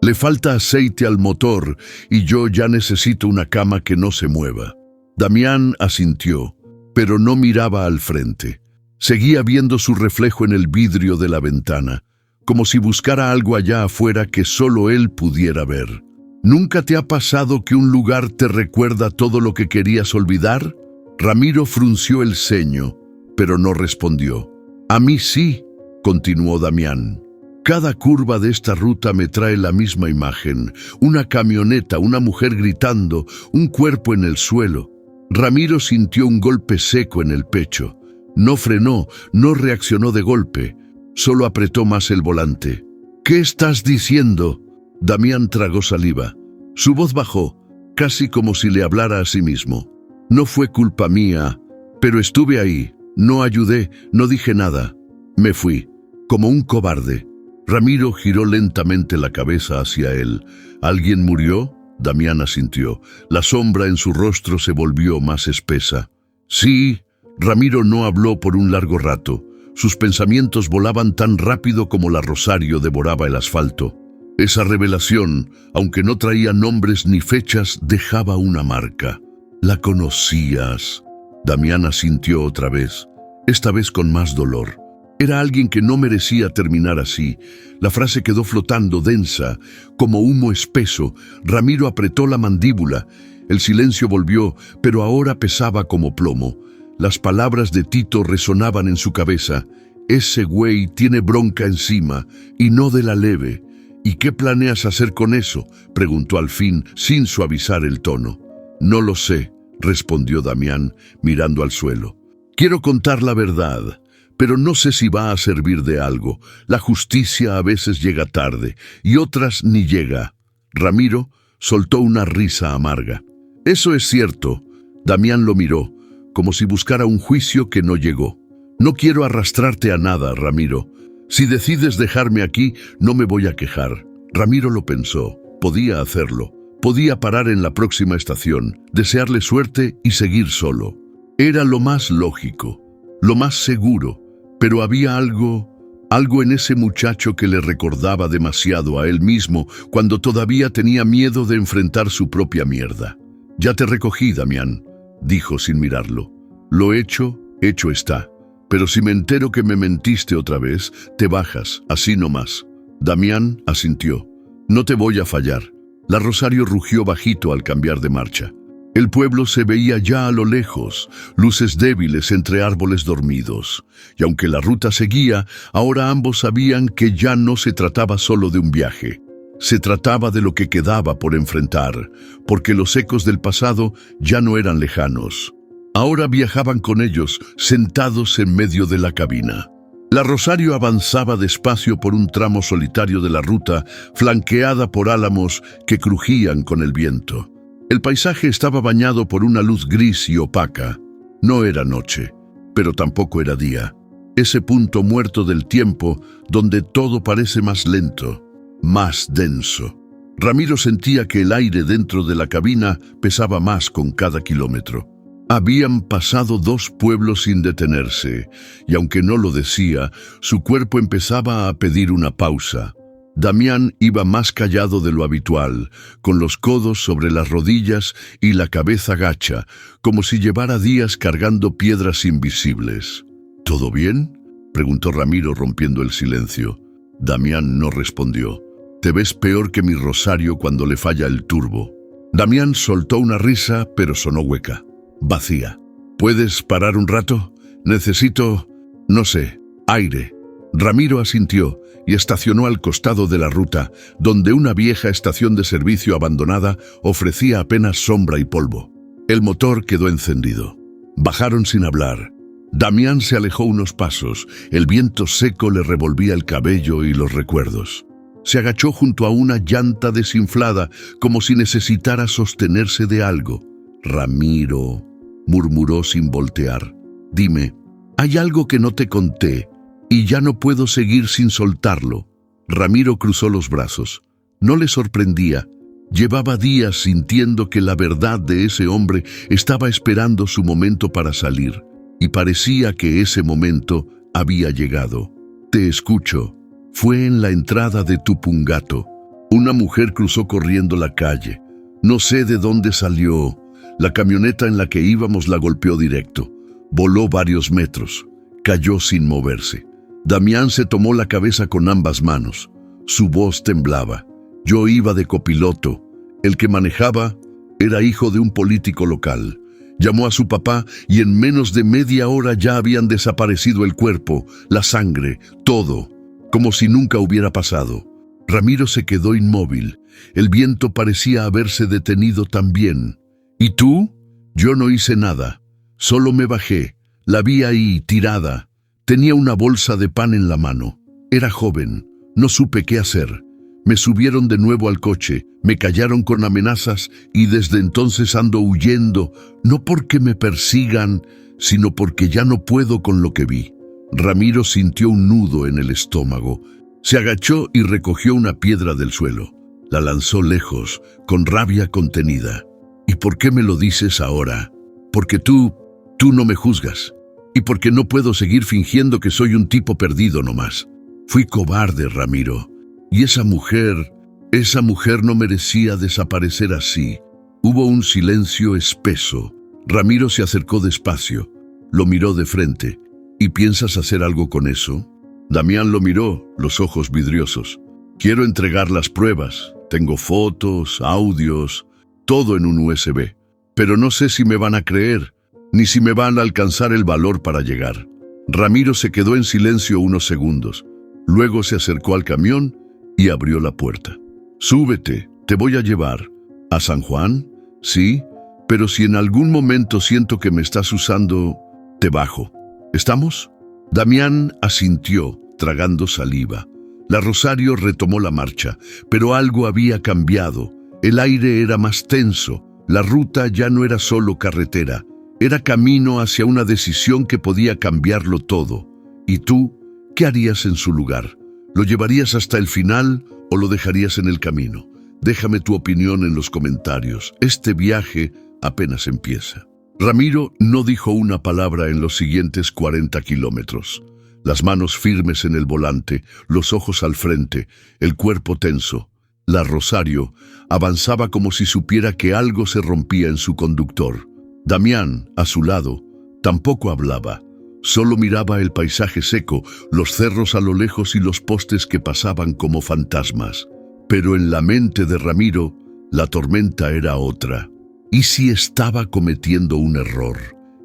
«Le falta aceite al motor y yo ya necesito una cama que no se mueva». Damián asintió, pero no miraba al frente. Seguía viendo su reflejo en el vidrio de la ventana, como si buscara algo allá afuera que solo él pudiera ver. ¿Nunca te ha pasado que un lugar te recuerda todo lo que querías olvidar? Ramiro frunció el ceño, pero no respondió. «A mí sí», continuó Damián. «Cada curva de esta ruta me trae la misma imagen. Una camioneta, una mujer gritando, un cuerpo en el suelo». Ramiro sintió un golpe seco en el pecho. No frenó, no reaccionó de golpe, solo apretó más el volante. «¿Qué estás diciendo?». Damián tragó saliva. Su voz bajó, casi como si le hablara a sí mismo. «No fue culpa mía, pero estuve ahí, no ayudé, no dije nada. Me fui, como un cobarde». Ramiro giró lentamente la cabeza hacia él. «¿Alguien murió?». Damián asintió. La sombra en su rostro se volvió más espesa. «Sí». Ramiro no habló por un largo rato. Sus pensamientos volaban tan rápido como la Rosario devoraba el asfalto. Esa revelación, aunque no traía nombres ni fechas, dejaba una marca. «¿La conocías?». Damián asintió otra vez, esta vez con más dolor. Era alguien que no merecía terminar así. La frase quedó flotando, densa, como humo espeso. Ramiro apretó la mandíbula. El silencio volvió, pero ahora pesaba como plomo. Las palabras de Tito resonaban en su cabeza. «Ese güey tiene bronca encima, y no de la leve». «¿Y qué planeas hacer con eso?», preguntó al fin, sin suavizar el tono. «No lo sé», respondió Damián, mirando al suelo. «Quiero contar la verdad, pero no sé si va a servir de algo. La justicia a veces llega tarde, y otras ni llega». Ramiro soltó una risa amarga. «Eso es cierto». Damián lo miró, como si buscara un juicio que no llegó. «No quiero arrastrarte a nada, Ramiro. Si decides dejarme aquí, no me voy a quejar». Ramiro lo pensó. Podía hacerlo. Podía parar en la próxima estación, desearle suerte y seguir solo. Era lo más lógico, lo más seguro, pero había algo en ese muchacho que le recordaba demasiado a él mismo cuando todavía tenía miedo de enfrentar su propia mierda. «Ya te recogí, Damián», dijo sin mirarlo. «Lo hecho, hecho está. Pero si me entero que me mentiste otra vez, te bajas, así nomás». Damián asintió. «No te voy a fallar». La Rosario rugió bajito al cambiar de marcha. El pueblo se veía ya a lo lejos, luces débiles entre árboles dormidos. Y aunque la ruta seguía, ahora ambos sabían que ya no se trataba solo de un viaje. Se trataba de lo que quedaba por enfrentar, porque los ecos del pasado ya no eran lejanos. Ahora viajaban con ellos, sentados en medio de la cabina. La Rosario avanzaba despacio por un tramo solitario de la ruta, flanqueada por álamos que crujían con el viento. El paisaje estaba bañado por una luz gris y opaca. No era noche, pero tampoco era día. Ese punto muerto del tiempo donde todo parece más lento, más denso. Ramiro sentía que el aire dentro de la cabina pesaba más con cada kilómetro. Habían pasado 2 pueblos sin detenerse, y aunque no lo decía, su cuerpo empezaba a pedir una pausa. Damián iba más callado de lo habitual, con los codos sobre las rodillas y la cabeza gacha, como si llevara días cargando piedras invisibles. ¿Todo bien?, preguntó Ramiro rompiendo el silencio. Damián no respondió. «Te ves peor que mi Rosario cuando le falla el turbo». Damián soltó una risa, pero sonó hueca, vacía. «¿Puedes parar un rato? Necesito, no sé, aire». Ramiro asintió y estacionó al costado de la ruta, donde una vieja estación de servicio abandonada ofrecía apenas sombra y polvo. El motor quedó encendido. Bajaron sin hablar. Damián se alejó unos pasos. El viento seco le revolvía el cabello y los recuerdos. Se agachó junto a una llanta desinflada, como si necesitara sostenerse de algo. «Ramiro», murmuró sin voltear. «Dime, hay algo que no te conté, y ya no puedo seguir sin soltarlo». Ramiro cruzó los brazos. No le sorprendía. Llevaba días sintiendo que la verdad de ese hombre estaba esperando su momento para salir, y parecía que ese momento había llegado. «Te escucho». Fue en la entrada de Tupungato. Una mujer cruzó corriendo la calle. No sé de dónde salió. La camioneta en la que íbamos la golpeó directo. Voló varios metros. Cayó sin moverse. Damián se tomó la cabeza con ambas manos. Su voz temblaba. Yo iba de copiloto. El que manejaba era hijo de un político local. Llamó a su papá y en menos de media hora ya habían desaparecido el cuerpo, la sangre, todo, como si nunca hubiera pasado. Ramiro se quedó inmóvil. El viento parecía haberse detenido también. ¿Y tú? Yo no hice nada. Solo me bajé. La vi ahí, tirada. Tenía una bolsa de pan en la mano. Era joven. No supe qué hacer. Me subieron de nuevo al coche, me callaron con amenazas y desde entonces ando huyendo, no porque me persigan, sino porque ya no puedo con lo que vi. Ramiro sintió un nudo en el estómago. Se agachó y recogió una piedra del suelo. La lanzó lejos, con rabia contenida. ¿Y por qué me lo dices ahora? Porque tú no me juzgas. Y porque no puedo seguir fingiendo que soy un tipo perdido nomás. Fui cobarde, Ramiro. Y esa mujer no merecía desaparecer así. Hubo un silencio espeso. Ramiro se acercó despacio. Lo miró de frente. ¿Y piensas hacer algo con eso? Damián lo miró, los ojos vidriosos. Quiero entregar las pruebas. Tengo fotos, audios, todo en un USB. Pero no sé si me van a creer, ni si me van a alcanzar el valor para llegar. Ramiro se quedó en silencio unos segundos. Luego se acercó al camión y abrió la puerta. «Súbete, te voy a llevar». «¿A San Juan?» «Sí, pero si en algún momento siento que me estás usando, te bajo. ¿Estamos?» Damián asintió, tragando saliva. La Rosario retomó la marcha, pero algo había cambiado. El aire era más tenso. La ruta ya no era solo carretera. Era camino hacia una decisión que podía cambiarlo todo. ¿Y tú? ¿Qué harías en su lugar? ¿Lo llevarías hasta el final o lo dejarías en el camino? Déjame tu opinión en los comentarios. Este viaje apenas empieza. Ramiro no dijo una palabra en los siguientes 40 kilómetros. Las manos firmes en el volante, los ojos al frente, el cuerpo tenso. La Rosario avanzaba como si supiera que algo se rompía en su conductor. Damián, a su lado, tampoco hablaba. Solo miraba el paisaje seco, los cerros a lo lejos y los postes que pasaban como fantasmas. Pero en la mente de Ramiro, la tormenta era otra. ¿Y si estaba cometiendo un error?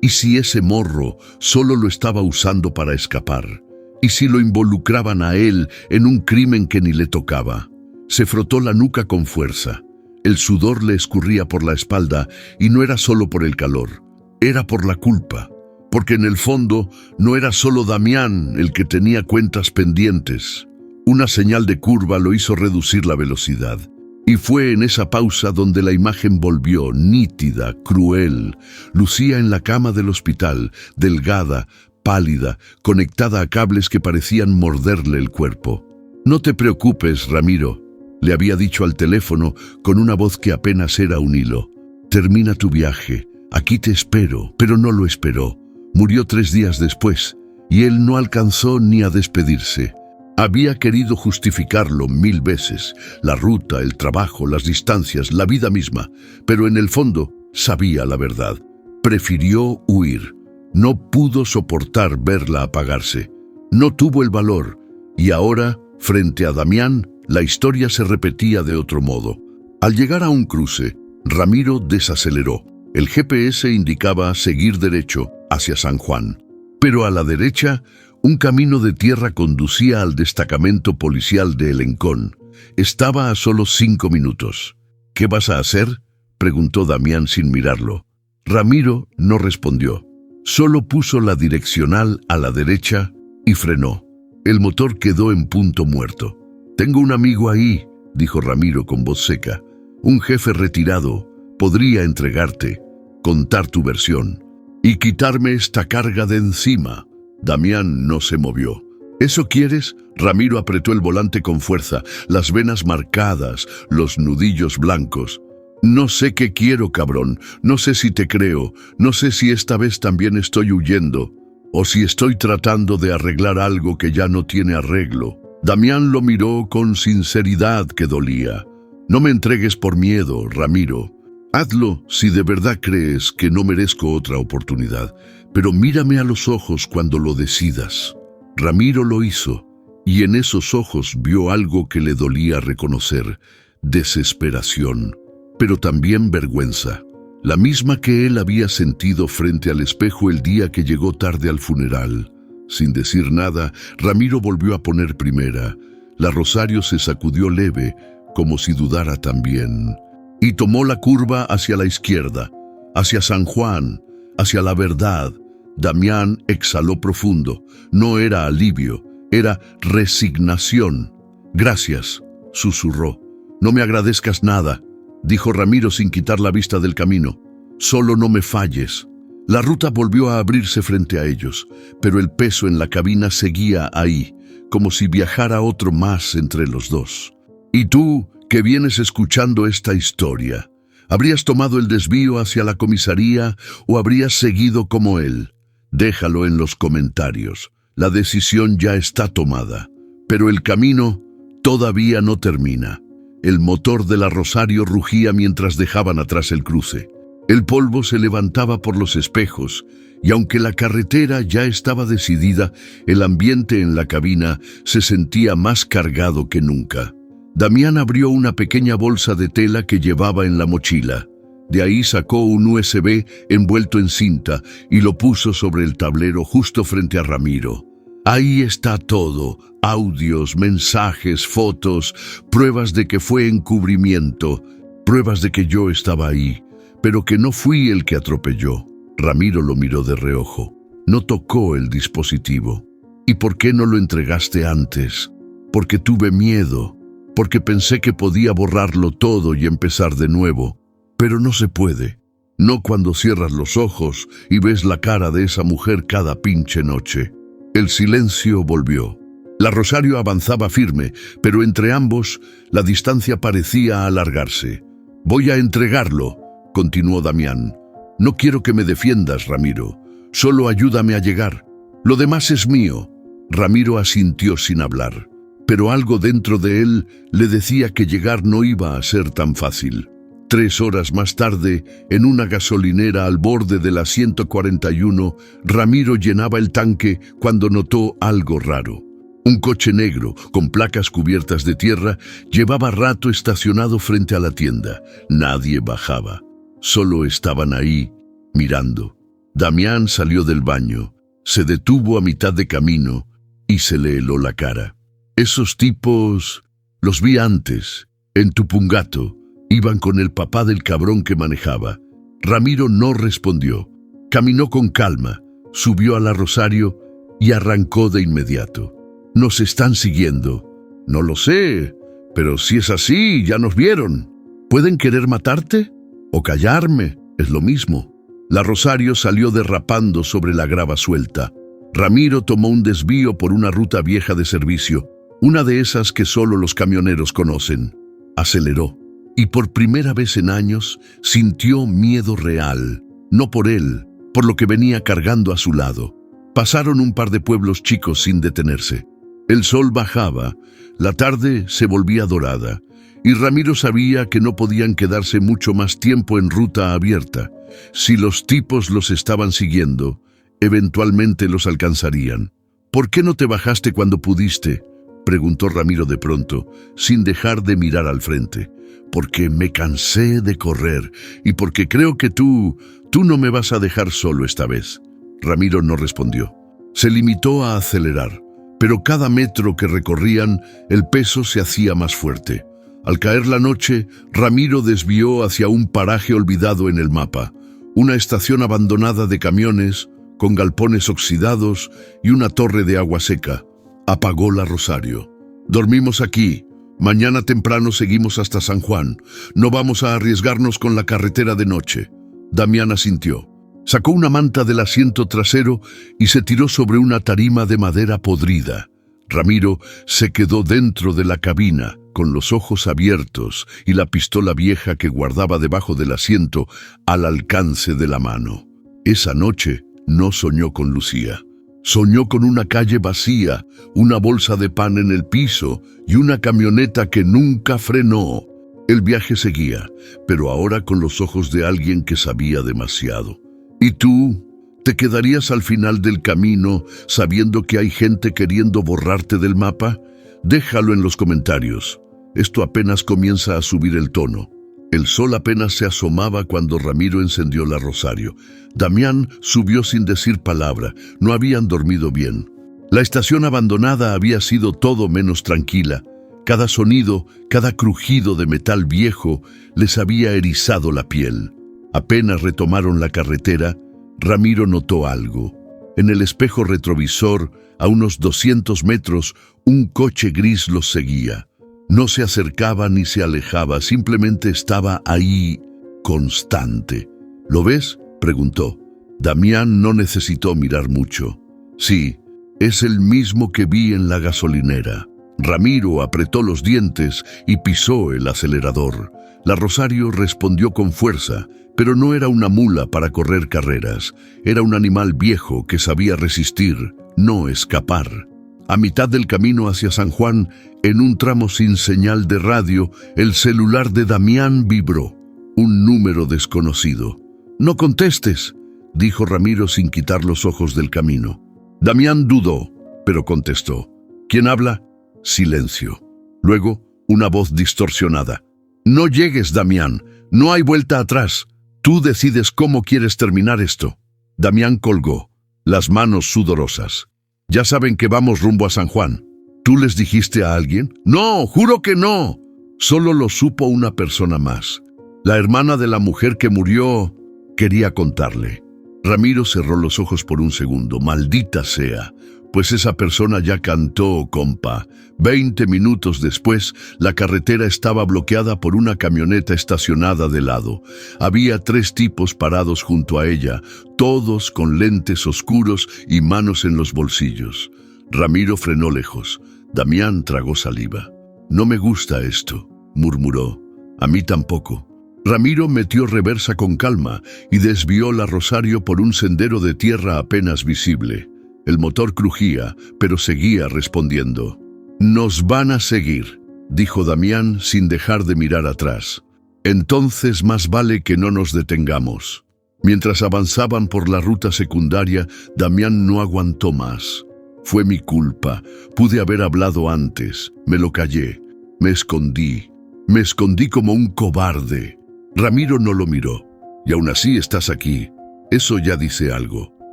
¿Y si ese morro solo lo estaba usando para escapar? ¿Y si lo involucraban a él en un crimen que ni le tocaba? Se frotó la nuca con fuerza. El sudor le escurría por la espalda y no era solo por el calor, era por la culpa. Porque en el fondo no era solo Damián el que tenía cuentas pendientes. Una señal de curva lo hizo reducir la velocidad. Y fue en esa pausa donde la imagen volvió, nítida, cruel. Lucía en la cama del hospital, delgada, pálida, conectada a cables que parecían morderle el cuerpo. «No te preocupes, Ramiro», le había dicho al teléfono con una voz que apenas era un hilo. «Termina tu viaje, aquí te espero». Pero no lo esperó. Murió 3 días después, y él no alcanzó ni a despedirse. Había querido justificarlo 1000 veces, la ruta, el trabajo, las distancias, la vida misma, pero en el fondo sabía la verdad. Prefirió huir. No pudo soportar verla apagarse. No tuvo el valor, y ahora, frente a Damián, la historia se repetía de otro modo. Al llegar a un cruce, Ramiro desaceleró. El GPS indicaba seguir derecho hacia San Juan, pero a la derecha, un camino de tierra conducía al destacamento policial de Elencón. Estaba a solo 5 minutos. «¿Qué vas a hacer?», preguntó Damián sin mirarlo. Ramiro no respondió. Solo puso la direccional a la derecha y frenó. El motor quedó en punto muerto. «Tengo un amigo ahí», dijo Ramiro con voz seca. «Un jefe retirado. Podría entregarte, contar tu versión y quitarme esta carga de encima». Damián no se movió. «¿Eso quieres?». Ramiro apretó el volante con fuerza, las venas marcadas, los nudillos blancos. «No sé qué quiero, cabrón. No sé si te creo. No sé si esta vez también estoy huyendo, o si estoy tratando de arreglar algo que ya no tiene arreglo». Damián lo miró con sinceridad que dolía. «No me entregues por miedo, Ramiro. Hazlo si de verdad crees que no merezco otra oportunidad, pero mírame a los ojos cuando lo decidas». Ramiro lo hizo, y en esos ojos vio algo que le dolía reconocer: desesperación, pero también vergüenza, la misma que él había sentido frente al espejo el día que llegó tarde al funeral. Sin decir nada, Ramiro volvió a poner primera. La Rosario se sacudió leve, como si dudara también, y tomó la curva hacia la izquierda, hacia San Juan, hacia la verdad. Damián exhaló profundo. No era alivio, era resignación. «Gracias», susurró. «No me agradezcas nada», dijo Ramiro sin quitar la vista del camino. «Solo no me falles». La ruta volvió a abrirse frente a ellos, pero el peso en la cabina seguía ahí, como si viajara otro más entre los dos. «¿Y tú, que vienes escuchando esta historia, habrías tomado el desvío hacia la comisaría o habrías seguido como él? Déjalo en los comentarios. La decisión ya está tomada, pero el camino todavía no termina». El motor de la Rosario rugía mientras dejaban atrás el cruce. El polvo se levantaba por los espejos, y aunque la carretera ya estaba decidida, el ambiente en la cabina se sentía más cargado que nunca. Damián abrió una pequeña bolsa de tela que llevaba en la mochila. De ahí sacó un USB envuelto en cinta y lo puso sobre el tablero justo frente a Ramiro. Ahí está todo: audios, mensajes, fotos, pruebas de que fue encubrimiento, pruebas de que yo estaba ahí, pero que no fui el que atropelló. Ramiro lo miró de reojo. No tocó el dispositivo. «¿Y por qué no lo entregaste antes?» «Porque tuve miedo, porque pensé que podía borrarlo todo y empezar de nuevo. Pero no se puede. No cuando cierras los ojos y ves la cara de esa mujer cada pinche noche». El silencio volvió. La Rosario avanzaba firme, pero entre ambos la distancia parecía alargarse. «Voy a entregarlo», continuó Damián. «No quiero que me defiendas, Ramiro. Solo ayúdame a llegar. Lo demás es mío». Ramiro asintió sin hablar, pero algo dentro de él le decía que llegar no iba a ser tan fácil. 3 horas más tarde, en una gasolinera al borde de la 141, Ramiro llenaba el tanque cuando notó algo raro. Un coche negro, con placas cubiertas de tierra, llevaba rato estacionado frente a la tienda. Nadie bajaba. Solo estaban ahí, mirando. Damián salió del baño, se detuvo a mitad de camino y se le heló la cara. «Esos tipos los vi antes, en Tupungato. Iban con el papá del cabrón que manejaba». Ramiro no respondió. Caminó con calma, subió a la Rosario y arrancó de inmediato. «Nos están siguiendo». «No lo sé, Pero si es así, ya nos vieron. ¿Pueden querer matarte? O callarme, es lo mismo. La Rosario salió derrapando sobre la grava suelta. Ramiro tomó un desvío por una ruta vieja de servicio, una de esas que solo los camioneros conocen. Aceleró, y por primera vez en años sintió miedo real, no por él, por lo que venía cargando a su lado. Pasaron un par de pueblos chicos sin detenerse. El sol bajaba, la tarde se volvía dorada, y Ramiro sabía que no podían quedarse mucho más tiempo en ruta abierta. Si los tipos los estaban siguiendo, eventualmente los alcanzarían. ¿Por qué no te bajaste cuando pudiste?, preguntó Ramiro de pronto, sin dejar de mirar al frente. Porque me cansé de correr, y porque creo que tú no me vas a dejar solo esta vez. Ramiro no respondió. Se limitó a acelerar, pero cada metro que recorrían, el peso se hacía más fuerte. Al caer la noche, Ramiro desvió hacia un paraje olvidado en el mapa, una estación abandonada de camiones, con galpones oxidados y una torre de agua seca. Apagó la Rosario. Dormimos aquí. Mañana temprano seguimos hasta San Juan. No vamos a arriesgarnos con la carretera de noche. Damián asintió. Sacó una manta del asiento trasero y se tiró sobre una tarima de madera podrida. Ramiro se quedó dentro de la cabina, con los ojos abiertos y la pistola vieja que guardaba debajo del asiento al alcance de la mano. Esa noche no soñó con Lucía. Soñó con una calle vacía, una bolsa de pan en el piso y una camioneta que nunca frenó. El viaje seguía, pero ahora con los ojos de alguien que sabía demasiado. ¿Y tú? ¿Te quedarías al final del camino sabiendo que hay gente queriendo borrarte del mapa? Déjalo en los comentarios. Esto apenas comienza a subir el tono. El sol apenas se asomaba cuando Ramiro encendió la Rosario. Damián subió sin decir palabra. No habían dormido bien. La estación abandonada había sido todo menos tranquila. Cada sonido, cada crujido de metal viejo les había erizado la piel. Apenas retomaron la carretera, Ramiro notó algo. En el espejo retrovisor, a unos 200 metros, un coche gris los seguía. No se acercaba ni se alejaba, simplemente estaba ahí, constante. ¿Lo ves?, preguntó. Damián no necesitó mirar mucho. Sí, es el mismo que vi en la gasolinera. Ramiro apretó los dientes y pisó el acelerador. La Rosario respondió con fuerza, pero no era una mula para correr carreras. Era un animal viejo que sabía resistir, no escapar. A mitad del camino hacia San Juan, en un tramo sin señal de radio, el celular de Damián vibró. Un número desconocido. «No contestes», dijo Ramiro sin quitar los ojos del camino. Damián dudó, pero contestó. «¿Quién habla?» Silencio. Luego, una voz distorsionada. «No llegues, Damián. No hay vuelta atrás. Tú decides cómo quieres terminar esto». Damián colgó, las manos sudorosas. «Ya saben que vamos rumbo a San Juan». ¿Tú les dijiste a alguien? «No, juro que no». Solo lo supo una persona más. La hermana de la mujer que murió quería contarle. Ramiro cerró los ojos por un segundo. Maldita sea, pues esa persona ya cantó, compa. 20 minutos después, la carretera estaba bloqueada por una camioneta estacionada de lado. Había 3 tipos parados junto a ella, todos con lentes oscuros y manos en los bolsillos. Ramiro frenó lejos. Damián tragó saliva. «No me gusta esto», murmuró. «A mí tampoco». Ramiro metió reversa con calma y desvió la Rosario por un sendero de tierra apenas visible. El motor crujía, pero seguía respondiendo. «Nos van a seguir», dijo Damián sin dejar de mirar atrás. «Entonces más vale que no nos detengamos». Mientras avanzaban por la ruta secundaria, Damián no aguantó más. «Fue mi culpa. Pude haber hablado antes. Me lo callé. Me escondí. Me escondí como un cobarde». Ramiro no lo miró. «Y aún así estás aquí. Eso ya dice algo.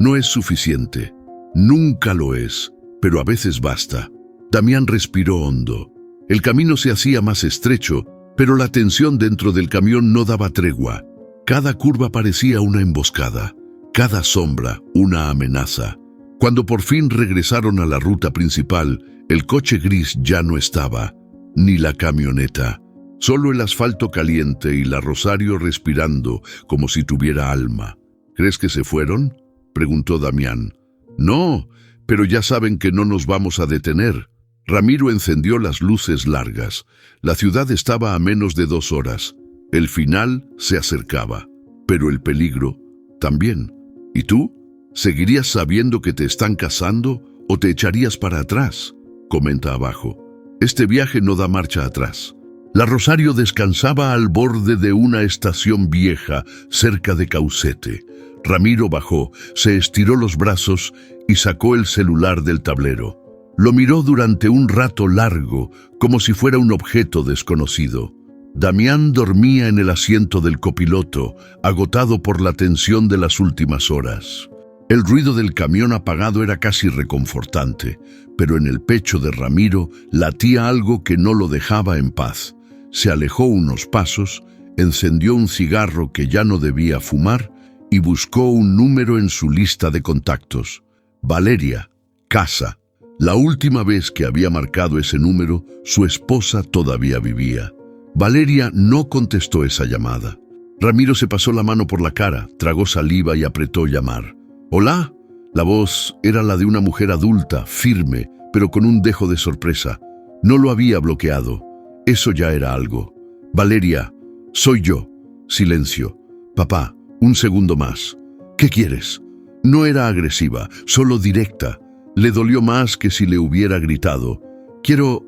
No es suficiente. Nunca lo es, pero a veces basta». Damián respiró hondo. El camino se hacía más estrecho, pero la tensión dentro del camión no daba tregua. Cada curva parecía una emboscada, cada sombra una amenaza. Cuando por fin regresaron a la ruta principal, el coche gris ya no estaba. ni la camioneta. Solo el asfalto caliente y la Rosario respirando como si tuviera alma. ¿Crees que se fueron?, preguntó Damián. No, pero ya saben que no nos vamos a detener. Ramiro encendió las luces largas. La ciudad estaba a menos de 2 horas. El final se acercaba, pero el peligro también. ¿Y tú? ¿Seguirías sabiendo que te están cazando o te echarías para atrás? Comenta abajo. Este viaje no da marcha atrás. La Rosario descansaba al borde de una estación vieja cerca de Caucete. Ramiro bajó, se estiró los brazos y sacó el celular del tablero. Lo miró durante un rato largo, como si fuera un objeto desconocido. Damián dormía en el asiento del copiloto, agotado por la tensión de las últimas horas. El ruido del camión apagado era casi reconfortante, pero en el pecho de Ramiro latía algo que no lo dejaba en paz. Se alejó unos pasos, encendió un cigarro que ya no debía fumar y buscó un número en su lista de contactos. Valeria, casa. La última vez que había marcado ese número, su esposa todavía vivía. Valeria no contestó esa llamada. Ramiro se pasó la mano por la cara, tragó saliva y apretó llamar. «¿Hola?» La voz era la de una mujer adulta, firme, pero con un dejo de sorpresa. No lo había bloqueado. Eso ya era algo. «Valeria, soy yo». Silencio. «Papá, un segundo más». «¿Qué quieres?» No era agresiva, solo directa. Le dolió más que si le hubiera gritado. Quiero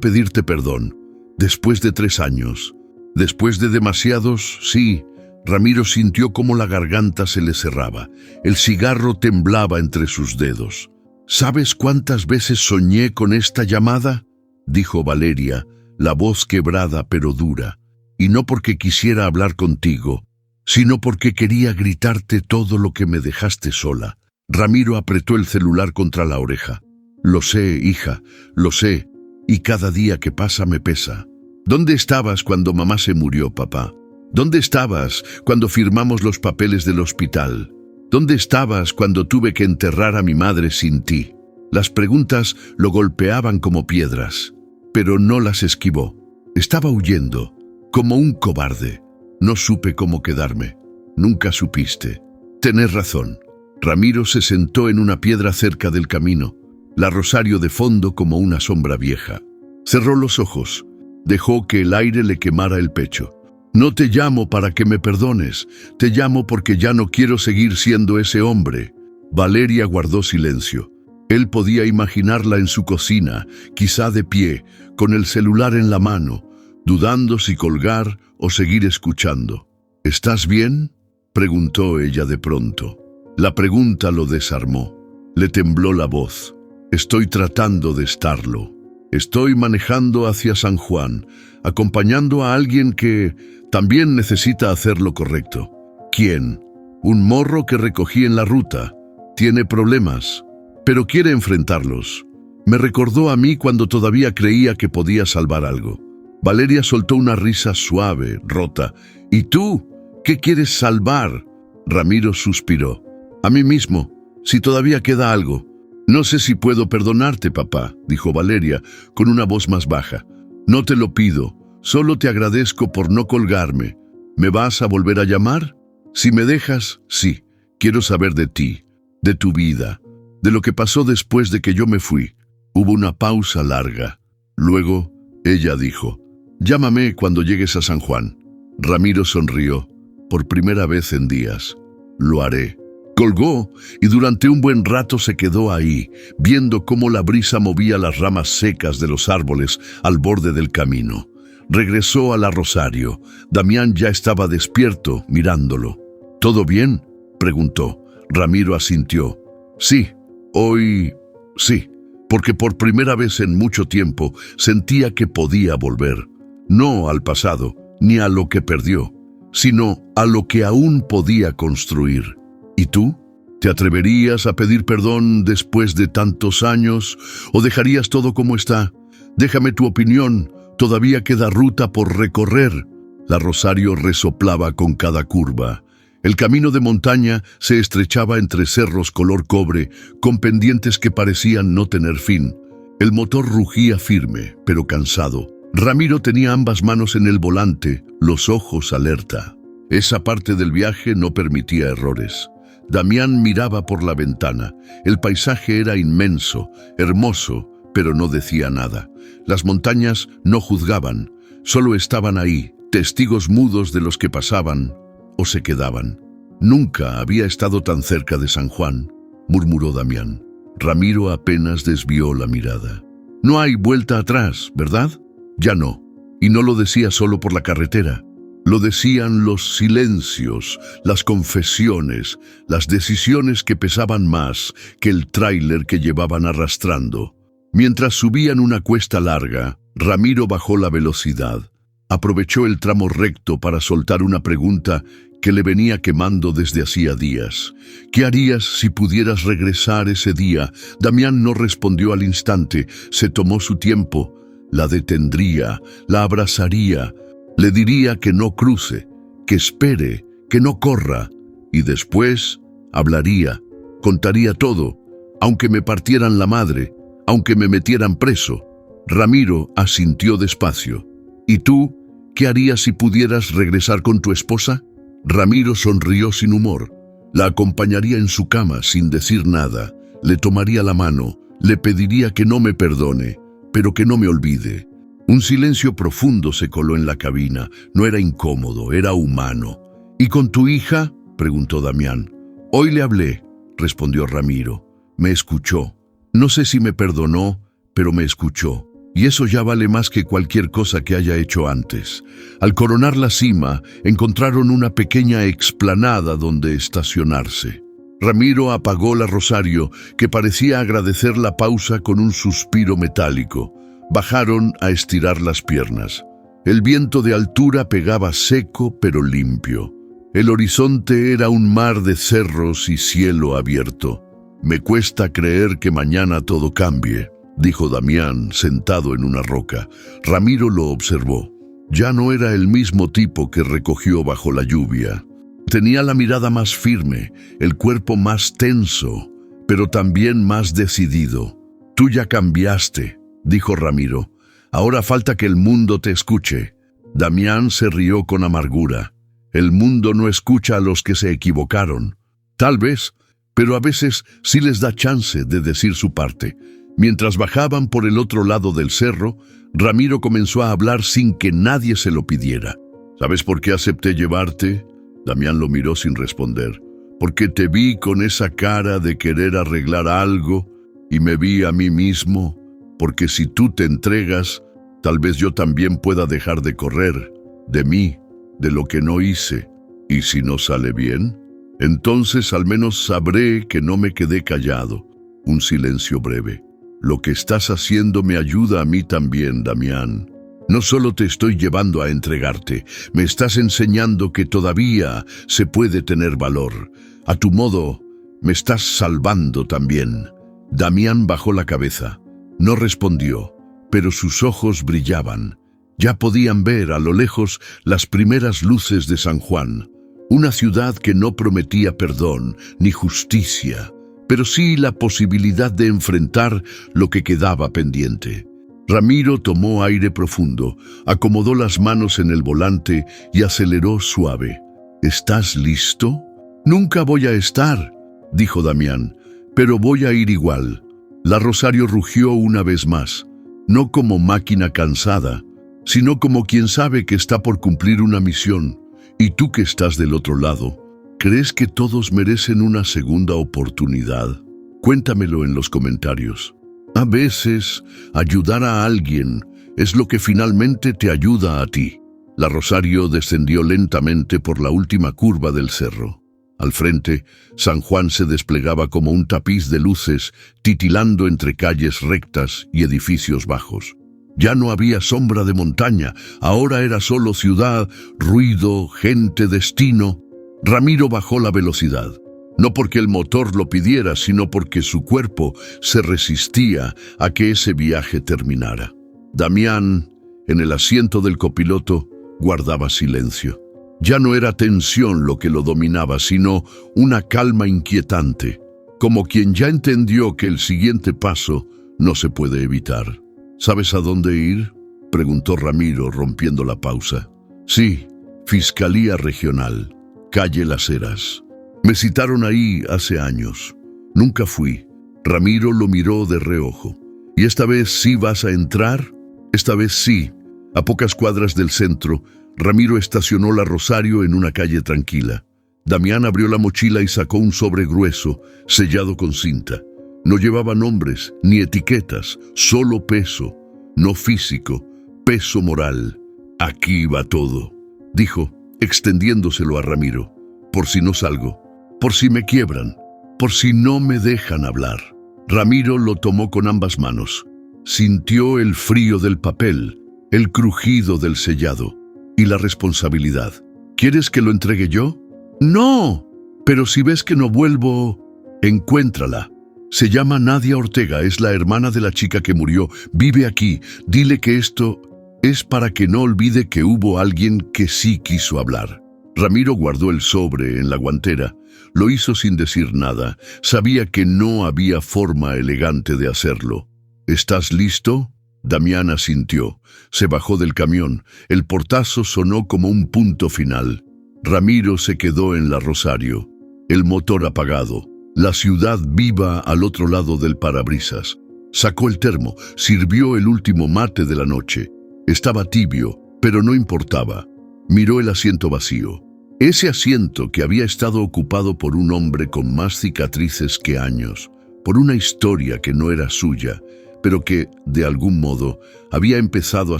pedirte perdón. Después de 3 años. Después de demasiados, sí». Ramiro sintió cómo la garganta se le cerraba. El cigarro temblaba entre sus dedos. «¿Sabes cuántas veces soñé con esta llamada?», dijo Valeria, la voz quebrada pero dura. «Y no porque quisiera hablar contigo, sino porque quería gritarte todo lo que me dejaste sola». Ramiro apretó el celular contra la oreja. «Lo sé, hija, lo sé, y cada día que pasa me pesa. ¿Dónde estabas cuando mamá se murió, papá? ¿Dónde estabas cuando firmamos los papeles del hospital? ¿Dónde estabas cuando tuve que enterrar a mi madre sin ti?». Las preguntas lo golpeaban como piedras, pero no las esquivó. Estaba huyendo, como un cobarde. «No supe cómo quedarme». «Nunca supiste». «Tenés razón». Ramiro se sentó en una piedra cerca del camino, la Rosario de fondo como una sombra vieja. Cerró los ojos, dejó que el aire le quemara el pecho. «No te llamo para que me perdones, te llamo porque ya no quiero seguir siendo ese hombre». Valeria guardó silencio. Él podía imaginarla en su cocina, quizá de pie, con el celular en la mano, dudando si colgar o seguir escuchando. «¿Estás bien?», preguntó ella de pronto. La pregunta lo desarmó. Le tembló la voz. «Estoy tratando de estarlo. Estoy manejando hacia San Juan, acompañando a alguien que también necesita hacer lo correcto». «¿Quién?». «Un morro que recogí en la ruta. Tiene problemas, pero quiere enfrentarlos. Me recordó a mí cuando todavía creía que podía salvar algo». Valeria soltó una risa suave, rota. «¿Y tú? ¿Qué quieres salvar?». Ramiro suspiró. «A mí mismo, si todavía queda algo». «No sé si puedo perdonarte, papá», dijo Valeria, con una voz más baja. «No te lo pido, solo te agradezco por no colgarme. ¿Me vas a volver a llamar?». «Si me dejas, sí. Quiero saber de ti, de tu vida, de lo que pasó después de que yo me fui». Hubo una pausa larga. Luego, ella dijo: «Llámame cuando llegues a San Juan». Ramiro sonrió, por primera vez en días. «Lo haré». Colgó y durante un buen rato se quedó ahí, viendo cómo la brisa movía las ramas secas de los árboles al borde del camino. Regresó a la Rosario. Damián ya estaba despierto, mirándolo. «¿Todo bien?», preguntó. Ramiro asintió. «Sí, hoy sí, porque por primera vez en mucho tiempo sentía que podía volver. No al pasado, ni a lo que perdió, sino a lo que aún podía construir». «¿Y tú? ¿Te atreverías a pedir perdón después de tantos años o dejarías todo como está? Déjame tu opinión, todavía queda ruta por recorrer». La Rosario resoplaba con cada curva. El camino de montaña se estrechaba entre cerros color cobre, con pendientes que parecían no tener fin. El motor rugía firme, pero cansado. Ramiro tenía ambas manos en el volante, los ojos alerta. Esa parte del viaje no permitía errores. Damián miraba por la ventana. El paisaje era inmenso, hermoso, pero no decía nada. Las montañas no juzgaban, solo estaban ahí, testigos mudos de los que pasaban o se quedaban. Nunca había estado tan cerca de San Juan, murmuró Damián. Ramiro apenas desvió la mirada. No hay vuelta atrás, ¿verdad? Ya no. Y no lo decía solo por la carretera. Lo decían los silencios, las confesiones, las decisiones que pesaban más que el tráiler que llevaban arrastrando. Mientras subían una cuesta larga, Ramiro bajó la velocidad. Aprovechó el tramo recto para soltar una pregunta que le venía quemando desde hacía días. ¿Qué harías si pudieras regresar ese día? Damián no respondió al instante, se tomó su tiempo. La detendría, la abrazaría, le diría que no cruce, que espere, que no corra, y después hablaría, contaría todo, aunque me partieran la madre, aunque me metieran preso. Ramiro asintió despacio. ¿Y tú, qué harías si pudieras regresar con tu esposa? Ramiro sonrió sin humor. La acompañaría en su cama sin decir nada, le tomaría la mano, le pediría que no me perdone, pero que no me olvide. Un silencio profundo se coló en la cabina. No era incómodo, era humano. ¿Y con tu hija?, preguntó Damián. Hoy le hablé, respondió Ramiro. Me escuchó. No sé si me perdonó, pero me escuchó. Y eso ya vale más que cualquier cosa que haya hecho antes. Al coronar la cima, encontraron una pequeña explanada donde estacionarse. Ramiro apagó la Rosario, que parecía agradecer la pausa con un suspiro metálico. Bajaron a estirar las piernas. El viento de altura pegaba seco pero limpio. El horizonte era un mar de cerros y cielo abierto. Me cuesta creer que mañana todo cambie, dijo Damián, sentado en una roca. Ramiro lo observó. Ya no era el mismo tipo que recogió bajo la lluvia. Tenía la mirada más firme, el cuerpo más tenso, pero también más decidido. Tú ya cambiaste, dijo Ramiro. Ahora falta que el mundo te escuche. Damián se rió con amargura. El mundo no escucha a los que se equivocaron. Tal vez, pero a veces sí les da chance de decir su parte. Mientras bajaban por el otro lado del cerro, Ramiro comenzó a hablar sin que nadie se lo pidiera. ¿Sabes por qué acepté llevarte? Damián lo miró sin responder. Porque te vi con esa cara de querer arreglar algo y me vi a mí mismo. Porque si tú te entregas, tal vez yo también pueda dejar de correr, de mí, de lo que no hice. ¿Y si no sale bien? Entonces al menos sabré que no me quedé callado. Un silencio breve. Lo que estás haciendo me ayuda a mí también, Damián. No solo te estoy llevando a entregarte, me estás enseñando que todavía se puede tener valor. A tu modo, me estás salvando también. Damián bajó la cabeza. No respondió, pero sus ojos brillaban. Ya podían ver a lo lejos las primeras luces de San Juan. Una ciudad que no prometía perdón ni justicia, pero sí la posibilidad de enfrentar lo que quedaba pendiente. Ramiro tomó aire profundo, acomodó las manos en el volante y aceleró suave. ¿Estás listo? Nunca voy a estar, dijo Damián, pero voy a ir igual. La Rosario rugió una vez más, no como máquina cansada, sino como quien sabe que está por cumplir una misión. Y tú que estás del otro lado, ¿crees que todos merecen una segunda oportunidad? Cuéntamelo en los comentarios. A veces, ayudar a alguien es lo que finalmente te ayuda a ti. La Rosario descendió lentamente por la última curva del cerro. Al frente, San Juan se desplegaba como un tapiz de luces, titilando entre calles rectas y edificios bajos. Ya no había sombra de montaña, ahora era solo ciudad, ruido, gente, destino. Ramiro bajó la velocidad, no porque el motor lo pidiera, sino porque su cuerpo se resistía a que ese viaje terminara. Damián, en el asiento del copiloto, guardaba silencio. Ya no era tensión lo que lo dominaba, sino una calma inquietante, como quien ya entendió que el siguiente paso no se puede evitar. ¿Sabes a dónde ir?, preguntó Ramiro, rompiendo la pausa. Sí, Fiscalía Regional, calle Las Heras. Me citaron ahí hace años. Nunca fui. Ramiro lo miró de reojo. ¿Y esta vez sí vas a entrar? Esta vez sí. A pocas cuadras del centro, Ramiro estacionó la Rosario en una calle tranquila. Damián abrió la mochila y sacó un sobre grueso, sellado con cinta. No llevaba nombres ni etiquetas, solo peso, no físico, peso moral. Aquí va todo, dijo, extendiéndoselo a Ramiro. Por si no salgo, por si me quiebran, por si no me dejan hablar. Ramiro lo tomó con ambas manos. Sintió el frío del papel, el crujido del sellado y la responsabilidad. ¿Quieres que lo entregue yo? No, pero si ves que no vuelvo, encuéntrala. Se llama Nadia Ortega, es la hermana de la chica que murió, vive aquí. Dile que esto es para que no olvide que hubo alguien que sí quiso hablar. Ramiro guardó el sobre en la guantera. Lo hizo sin decir nada. Sabía que no había forma elegante de hacerlo. ¿Estás listo? Damián asintió. Se bajó del camión. El portazo sonó como un punto final. Ramiro se quedó en la Rosario. El motor apagado. La ciudad viva al otro lado del parabrisas. Sacó el termo, sirvió el último mate de la noche. Estaba tibio, pero no importaba. Miró el asiento vacío. Ese asiento que había estado ocupado por un hombre con más cicatrices que años, por una historia que no era suya, pero que, de algún modo, había empezado a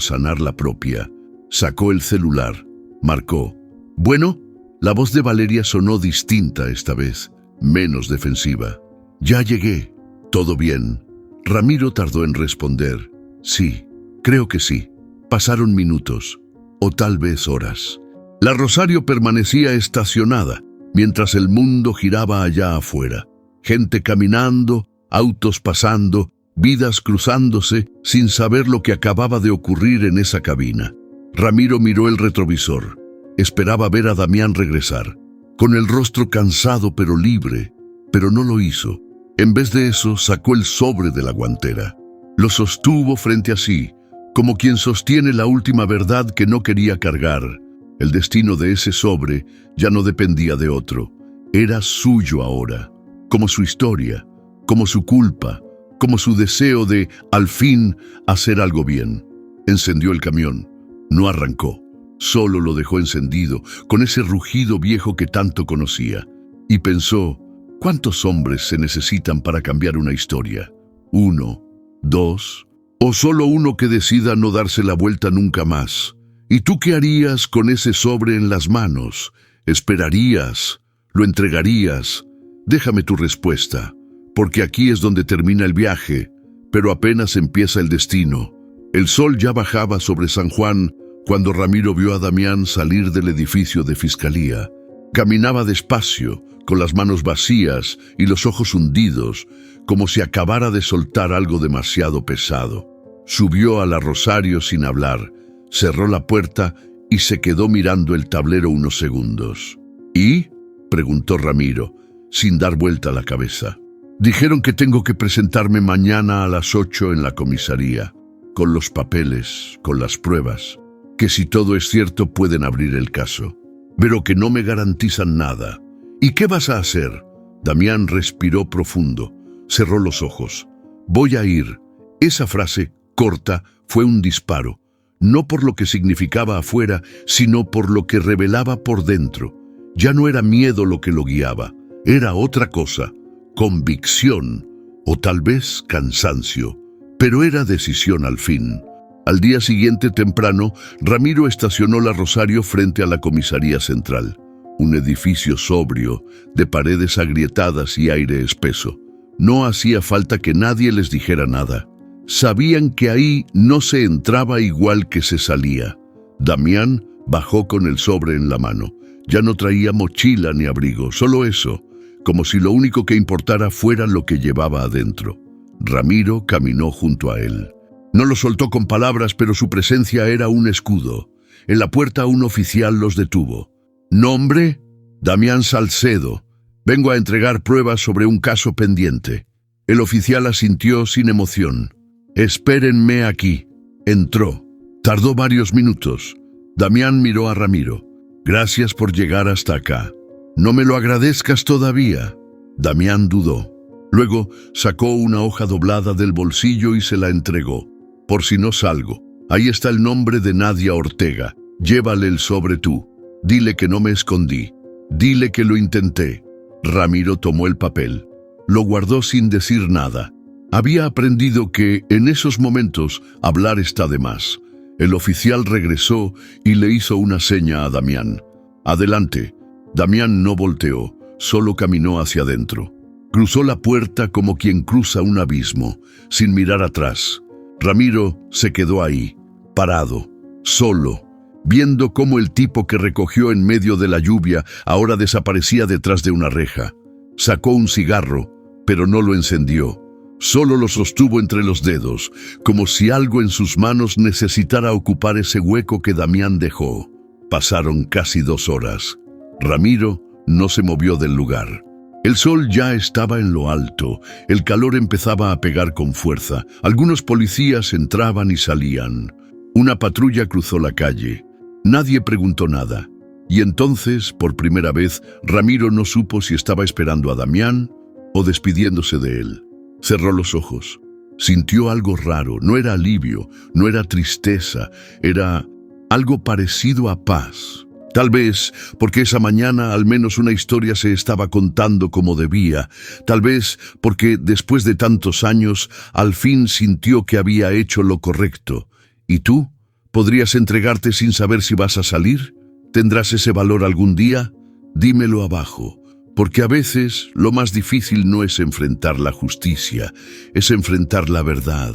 sanar la propia. Sacó el celular. Marcó. Bueno, la voz de Valeria sonó distinta esta vez, menos defensiva. Ya llegué. ¿Todo bien? Ramiro tardó en responder. Sí, creo que sí. Pasaron minutos, o tal vez horas. La Rosario permanecía estacionada, mientras el mundo giraba allá afuera. Gente caminando, autos pasando, vidas cruzándose, sin saber lo que acababa de ocurrir en esa cabina. Ramiro miró el retrovisor. Esperaba ver a Damián regresar, con el rostro cansado pero libre, pero no lo hizo. En vez de eso, sacó el sobre de la guantera. Lo sostuvo frente a sí, como quien sostiene la última verdad que no quería cargar. El destino de ese sobre ya no dependía de otro. Era suyo ahora, como su historia, como su culpa, como su deseo de, al fin, hacer algo bien. Encendió el camión. No arrancó. Solo lo dejó encendido, con ese rugido viejo que tanto conocía. Y pensó, ¿cuántos hombres se necesitan para cambiar una historia? ¿1, 2, o solo uno que decida no darse la vuelta nunca más? ¿Y tú qué harías con ese sobre en las manos? ¿Esperarías? ¿Lo entregarías? Déjame tu respuesta, porque aquí es donde termina el viaje, pero apenas empieza el destino. El sol ya bajaba sobre San Juan cuando Ramiro vio a Damián salir del edificio de fiscalía. Caminaba despacio, con las manos vacías y los ojos hundidos, como si acabara de soltar algo demasiado pesado. Subió a la Rosario sin hablar, cerró la puerta y se quedó mirando el tablero unos segundos. ¿Y?, preguntó Ramiro, sin dar vuelta la cabeza. Dijeron que tengo que presentarme mañana a las 8 en la comisaría, con los papeles, con las pruebas, que si todo es cierto pueden abrir el caso, pero que no me garantizan nada. ¿Y qué vas a hacer? Damián respiró profundo, cerró los ojos. Voy a ir. Esa frase, corta, fue un disparo, no por lo que significaba afuera, sino por lo que revelaba por dentro. Ya no era miedo lo que lo guiaba, era otra cosa, convicción, o tal vez cansancio, pero era decisión al fin. Al día siguiente temprano, Ramiro estacionó la Rosario frente a la comisaría central, un edificio sobrio, de paredes agrietadas y aire espeso. No hacía falta que nadie les dijera nada. Sabían que ahí no se entraba igual que se salía. Damián bajó con el sobre en la mano. Ya no traía mochila ni abrigo, solo eso, como si lo único que importara fuera lo que llevaba adentro. Ramiro caminó junto a él. No lo soltó con palabras, pero su presencia era un escudo. En la puerta un oficial los detuvo. ¿Nombre? Damián Salcedo. Vengo a entregar pruebas sobre un caso pendiente. El oficial asintió sin emoción. «Espérenme aquí». Entró. Tardó varios minutos. Damián miró a Ramiro. «Gracias por llegar hasta acá». «No me lo agradezcas todavía». Damián dudó. Luego sacó una hoja doblada del bolsillo y se la entregó. «Por si no salgo. Ahí está el nombre de Nadia Ortega. Llévale el sobre tú. Dile que no me escondí. Dile que lo intenté». Ramiro tomó el papel. Lo guardó sin decir nada. Había aprendido que, en esos momentos, hablar está de más. El oficial regresó y le hizo una seña a Damián. «Adelante». Damián no volteó, solo caminó hacia adentro. Cruzó la puerta como quien cruza un abismo, sin mirar atrás. Ramiro se quedó ahí, parado, solo, viendo cómo el tipo que recogió en medio de la lluvia ahora desaparecía detrás de una reja. Sacó un cigarro, pero no lo encendió. Solo lo sostuvo entre los dedos, como si algo en sus manos necesitara ocupar ese hueco que Damián dejó. Pasaron casi 2 horas. Ramiro no se movió del lugar. El sol ya estaba en lo alto, el calor empezaba a pegar con fuerza. Algunos policías entraban y salían. Una patrulla cruzó la calle. Nadie preguntó nada. Y entonces, por primera vez, Ramiro no supo si estaba esperando a Damián o despidiéndose de él. Cerró los ojos. Sintió algo raro. No era alivio, no era tristeza, era algo parecido a paz. Tal vez porque esa mañana al menos una historia se estaba contando como debía. Tal vez porque después de tantos años al fin sintió que había hecho lo correcto. ¿Y tú? ¿Podrías entregarte sin saber si vas a salir? ¿Tendrás ese valor algún día? Dímelo abajo. Porque a veces lo más difícil no es enfrentar la justicia, es enfrentar la verdad.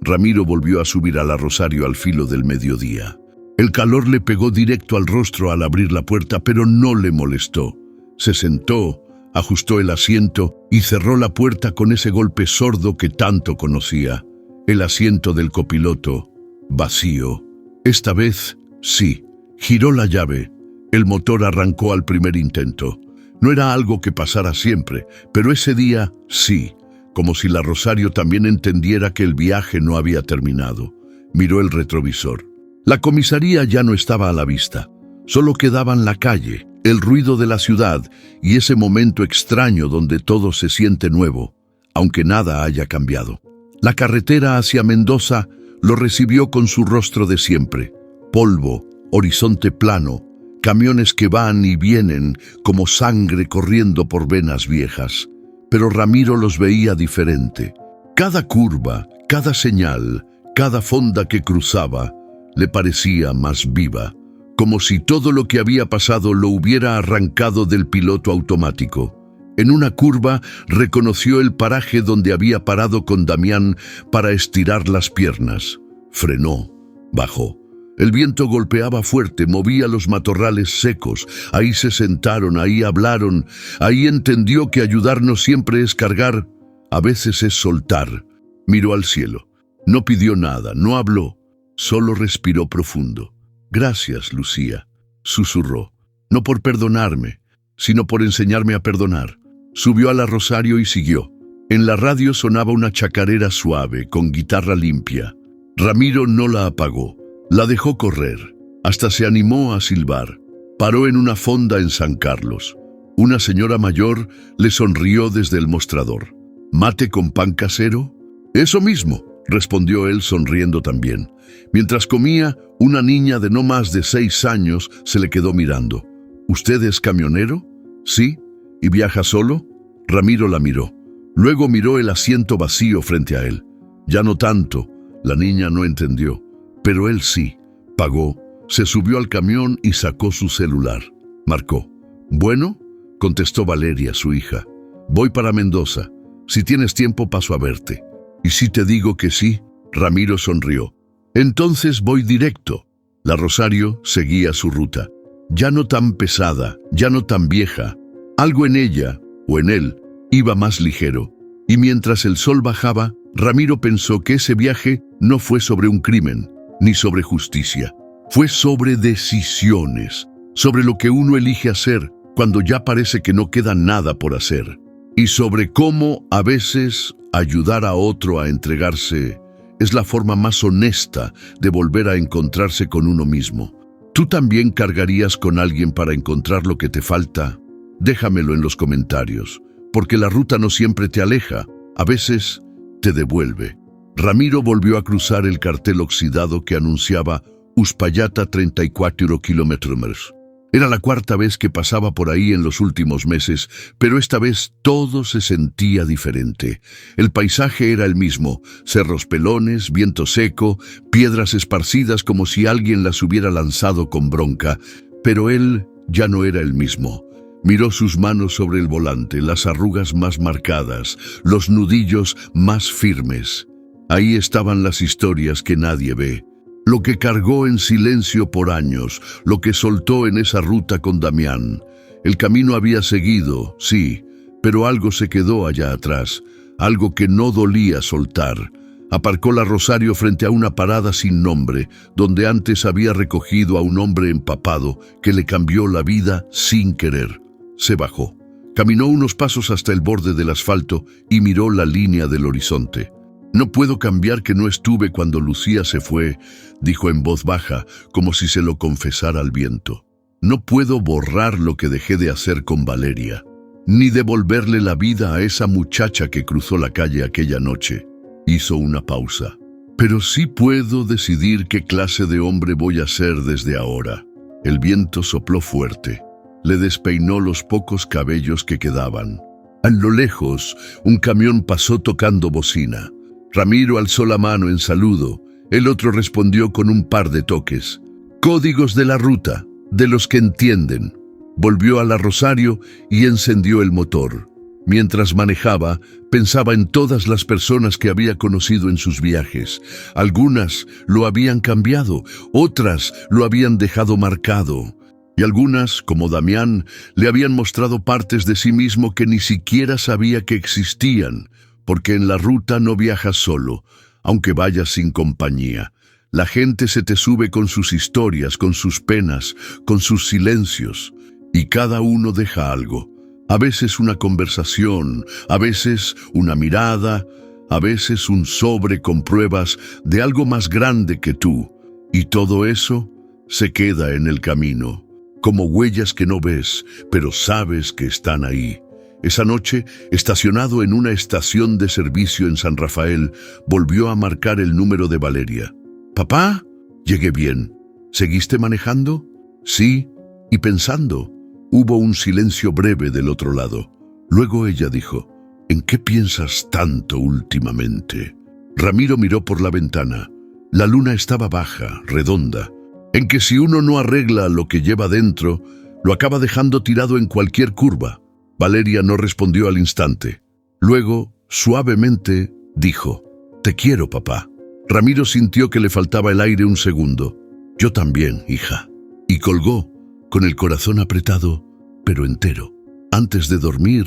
Ramiro volvió a subir a la Rosario al filo del mediodía. El calor le pegó directo al rostro al abrir la puerta, pero no le molestó. Se sentó, ajustó el asiento y cerró la puerta con ese golpe sordo que tanto conocía. El asiento del copiloto, vacío. Esta vez, sí. Giró la llave. El motor arrancó al primer intento. No era algo que pasara siempre, pero ese día, sí. Como si la Rosario también entendiera que el viaje no había terminado. Miró el retrovisor. La comisaría ya no estaba a la vista. Solo quedaban la calle, el ruido de la ciudad y ese momento extraño donde todo se siente nuevo, aunque nada haya cambiado. La carretera hacia Mendoza lo recibió con su rostro de siempre. Polvo, horizonte plano, camiones que van y vienen como sangre corriendo por venas viejas. Pero Ramiro los veía diferente. Cada curva, cada señal, cada fonda que cruzaba, le parecía más viva, como si todo lo que había pasado lo hubiera arrancado del piloto automático. En una curva reconoció el paraje donde había parado con Damián para estirar las piernas. Frenó, bajó. El viento golpeaba fuerte, movía los matorrales secos. Ahí se sentaron, ahí hablaron. Ahí entendió que ayudar no siempre es cargar, a veces es soltar. Miró al cielo. No pidió nada, no habló. Solo respiró profundo. «Gracias, Lucía», susurró. «No por perdonarme, sino por enseñarme a perdonar». Subió a la Rosario y siguió. En la radio sonaba una chacarera suave, con guitarra limpia. Ramiro no la apagó. La dejó correr. Hasta se animó a silbar. Paró en una fonda en San Carlos. Una señora mayor le sonrió desde el mostrador. «¿Mate con pan casero?» «Eso mismo», respondió él sonriendo también. Mientras comía, una niña de no más de 6 años se le quedó mirando. «¿Usted es camionero?» «Sí». «¿Y viaja solo?» Ramiro la miró. Luego miró el asiento vacío frente a él. «Ya no tanto». La niña no entendió, pero él sí. Pagó, se subió al camión y sacó su celular. Marcó. «¿Bueno?» contestó Valeria, su hija. «Voy para Mendoza. Si tienes tiempo paso a verte». «¿Y si te digo que sí?» Ramiro sonrió. «Entonces voy directo». La Rosario seguía su ruta. Ya no tan pesada, ya no tan vieja. Algo en ella, o en él, iba más ligero. Y mientras el sol bajaba, Ramiro pensó que ese viaje no fue sobre un crimen, ni sobre justicia. Fue sobre decisiones, sobre lo que uno elige hacer cuando ya parece que no queda nada por hacer. y sobre cómo a veces ayudar a otro a entregarse es la forma más honesta de volver a encontrarse con uno mismo. ¿Tú también cargarías con alguien para encontrar lo que te falta? Déjamelo en los comentarios, porque la ruta no siempre te aleja, a veces te devuelve. Ramiro volvió a cruzar el cartel oxidado que anunciaba Uspallata 34 kilómetros. Era la cuarta vez que pasaba por ahí en los últimos meses, pero esta vez todo se sentía diferente. El paisaje era el mismo, cerros pelones, viento seco, piedras esparcidas como si alguien las hubiera lanzado con bronca, pero él ya no era el mismo. Miró sus manos sobre el volante, las arrugas más marcadas, los nudillos más firmes. Ahí estaban las historias que nadie ve. Lo que cargó en silencio por años, lo que soltó en esa ruta con Damián. El camino había seguido, sí, pero algo se quedó allá atrás, algo que no dolía soltar. Aparcó la Rosario frente a una parada sin nombre, donde antes había recogido a un hombre empapado que le cambió la vida sin querer. Se bajó. Caminó unos pasos hasta el borde del asfalto y miró la línea del horizonte. «No puedo cambiar que no estuve cuando Lucía se fue», dijo en voz baja, como si se lo confesara al viento. «No puedo borrar lo que dejé de hacer con Valeria, ni devolverle la vida a esa muchacha que cruzó la calle aquella noche». Hizo una pausa. «Pero sí puedo decidir qué clase de hombre voy a ser desde ahora». El viento sopló fuerte. Le despeinó los pocos cabellos que quedaban. A lo lejos, un camión pasó tocando bocina. Ramiro alzó la mano en saludo. El otro respondió con un par de toques. Códigos de la ruta, de los que entienden. Volvió a la Rosario y encendió el motor. Mientras manejaba, pensaba en todas las personas que había conocido en sus viajes. Algunas lo habían cambiado, otras lo habían dejado marcado. Y algunas, como Damián, le habían mostrado partes de sí mismo que ni siquiera sabía que existían. Porque en la ruta no viajas solo, aunque vayas sin compañía. La gente se te sube con sus historias, con sus penas, con sus silencios, y cada uno deja algo. A veces una conversación, a veces una mirada, a veces un sobre con pruebas de algo más grande que tú. Y todo eso se queda en el camino, como huellas que no ves, pero sabes que están ahí. Esa noche, estacionado en una estación de servicio en San Rafael, volvió a marcar el número de Valeria. «¿Papá? Llegué bien. ¿Seguiste manejando?» «Sí, y pensando». Hubo un silencio breve del otro lado. Luego ella dijo, «¿En qué piensas tanto últimamente?» Ramiro miró por la ventana. La luna estaba baja, redonda. En que si uno no arregla lo que lleva dentro, lo acaba dejando tirado en cualquier curva. Valeria no respondió al instante. Luego, suavemente, dijo, «Te quiero, papá». Ramiro sintió que le faltaba el aire un segundo. «Yo también, hija». Y colgó, con el corazón apretado, pero entero. Antes de dormir,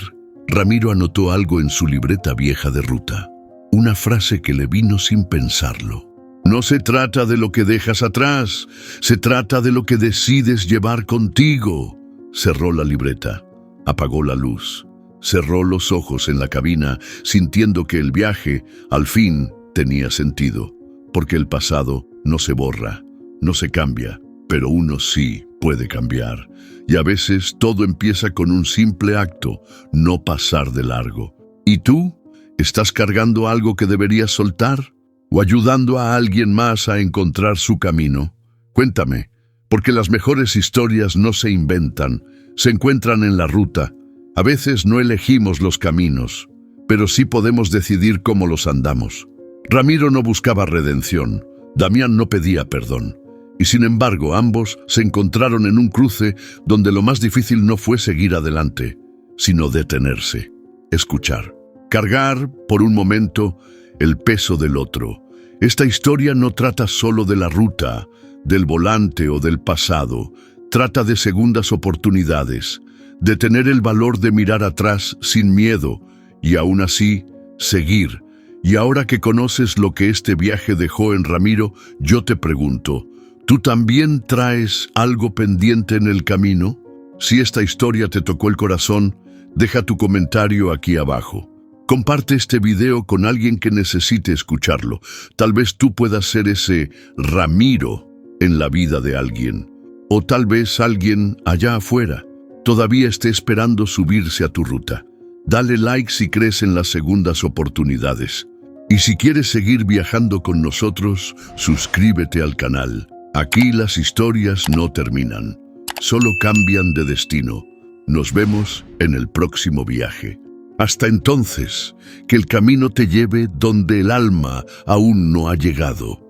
Ramiro anotó algo en su libreta vieja de ruta. Una frase que le vino sin pensarlo. «No se trata de lo que dejas atrás, se trata de lo que decides llevar contigo». Cerró la libreta. Apagó la luz, cerró los ojos en la cabina, sintiendo que el viaje, al fin, tenía sentido, porque el pasado no se borra, no se cambia, pero uno sí puede cambiar. Y a veces todo empieza con un simple acto, no pasar de largo. ¿Y tú? ¿Estás cargando algo que deberías soltar? ¿O ayudando a alguien más a encontrar su camino? Cuéntame, porque las mejores historias no se inventan, se encuentran en la ruta. A veces no elegimos los caminos, pero sí podemos decidir cómo los andamos. Ramiro no buscaba redención, Damián no pedía perdón. Y sin embargo, ambos se encontraron en un cruce donde lo más difícil no fue seguir adelante, sino detenerse, escuchar, cargar, por un momento, el peso del otro. Esta historia no trata solo de la ruta, del volante o del pasado. Trata de segundas oportunidades, de tener el valor de mirar atrás sin miedo y aún así seguir. Y ahora que conoces lo que este viaje dejó en Ramiro, yo te pregunto, ¿tú también traes algo pendiente en el camino? Si esta historia te tocó el corazón, Deja tu comentario aquí abajo. Comparte este video con alguien que necesite escucharlo. Tal vez tú puedas ser ese Ramiro en la vida de alguien. O tal vez alguien allá afuera todavía esté esperando subirse a tu ruta. Dale like si crees en las segundas oportunidades. Y si quieres seguir viajando con nosotros, suscríbete al canal. Aquí las historias no terminan, solo cambian de destino. Nos vemos en el próximo viaje. Hasta entonces, que el camino te lleve donde el alma aún no ha llegado.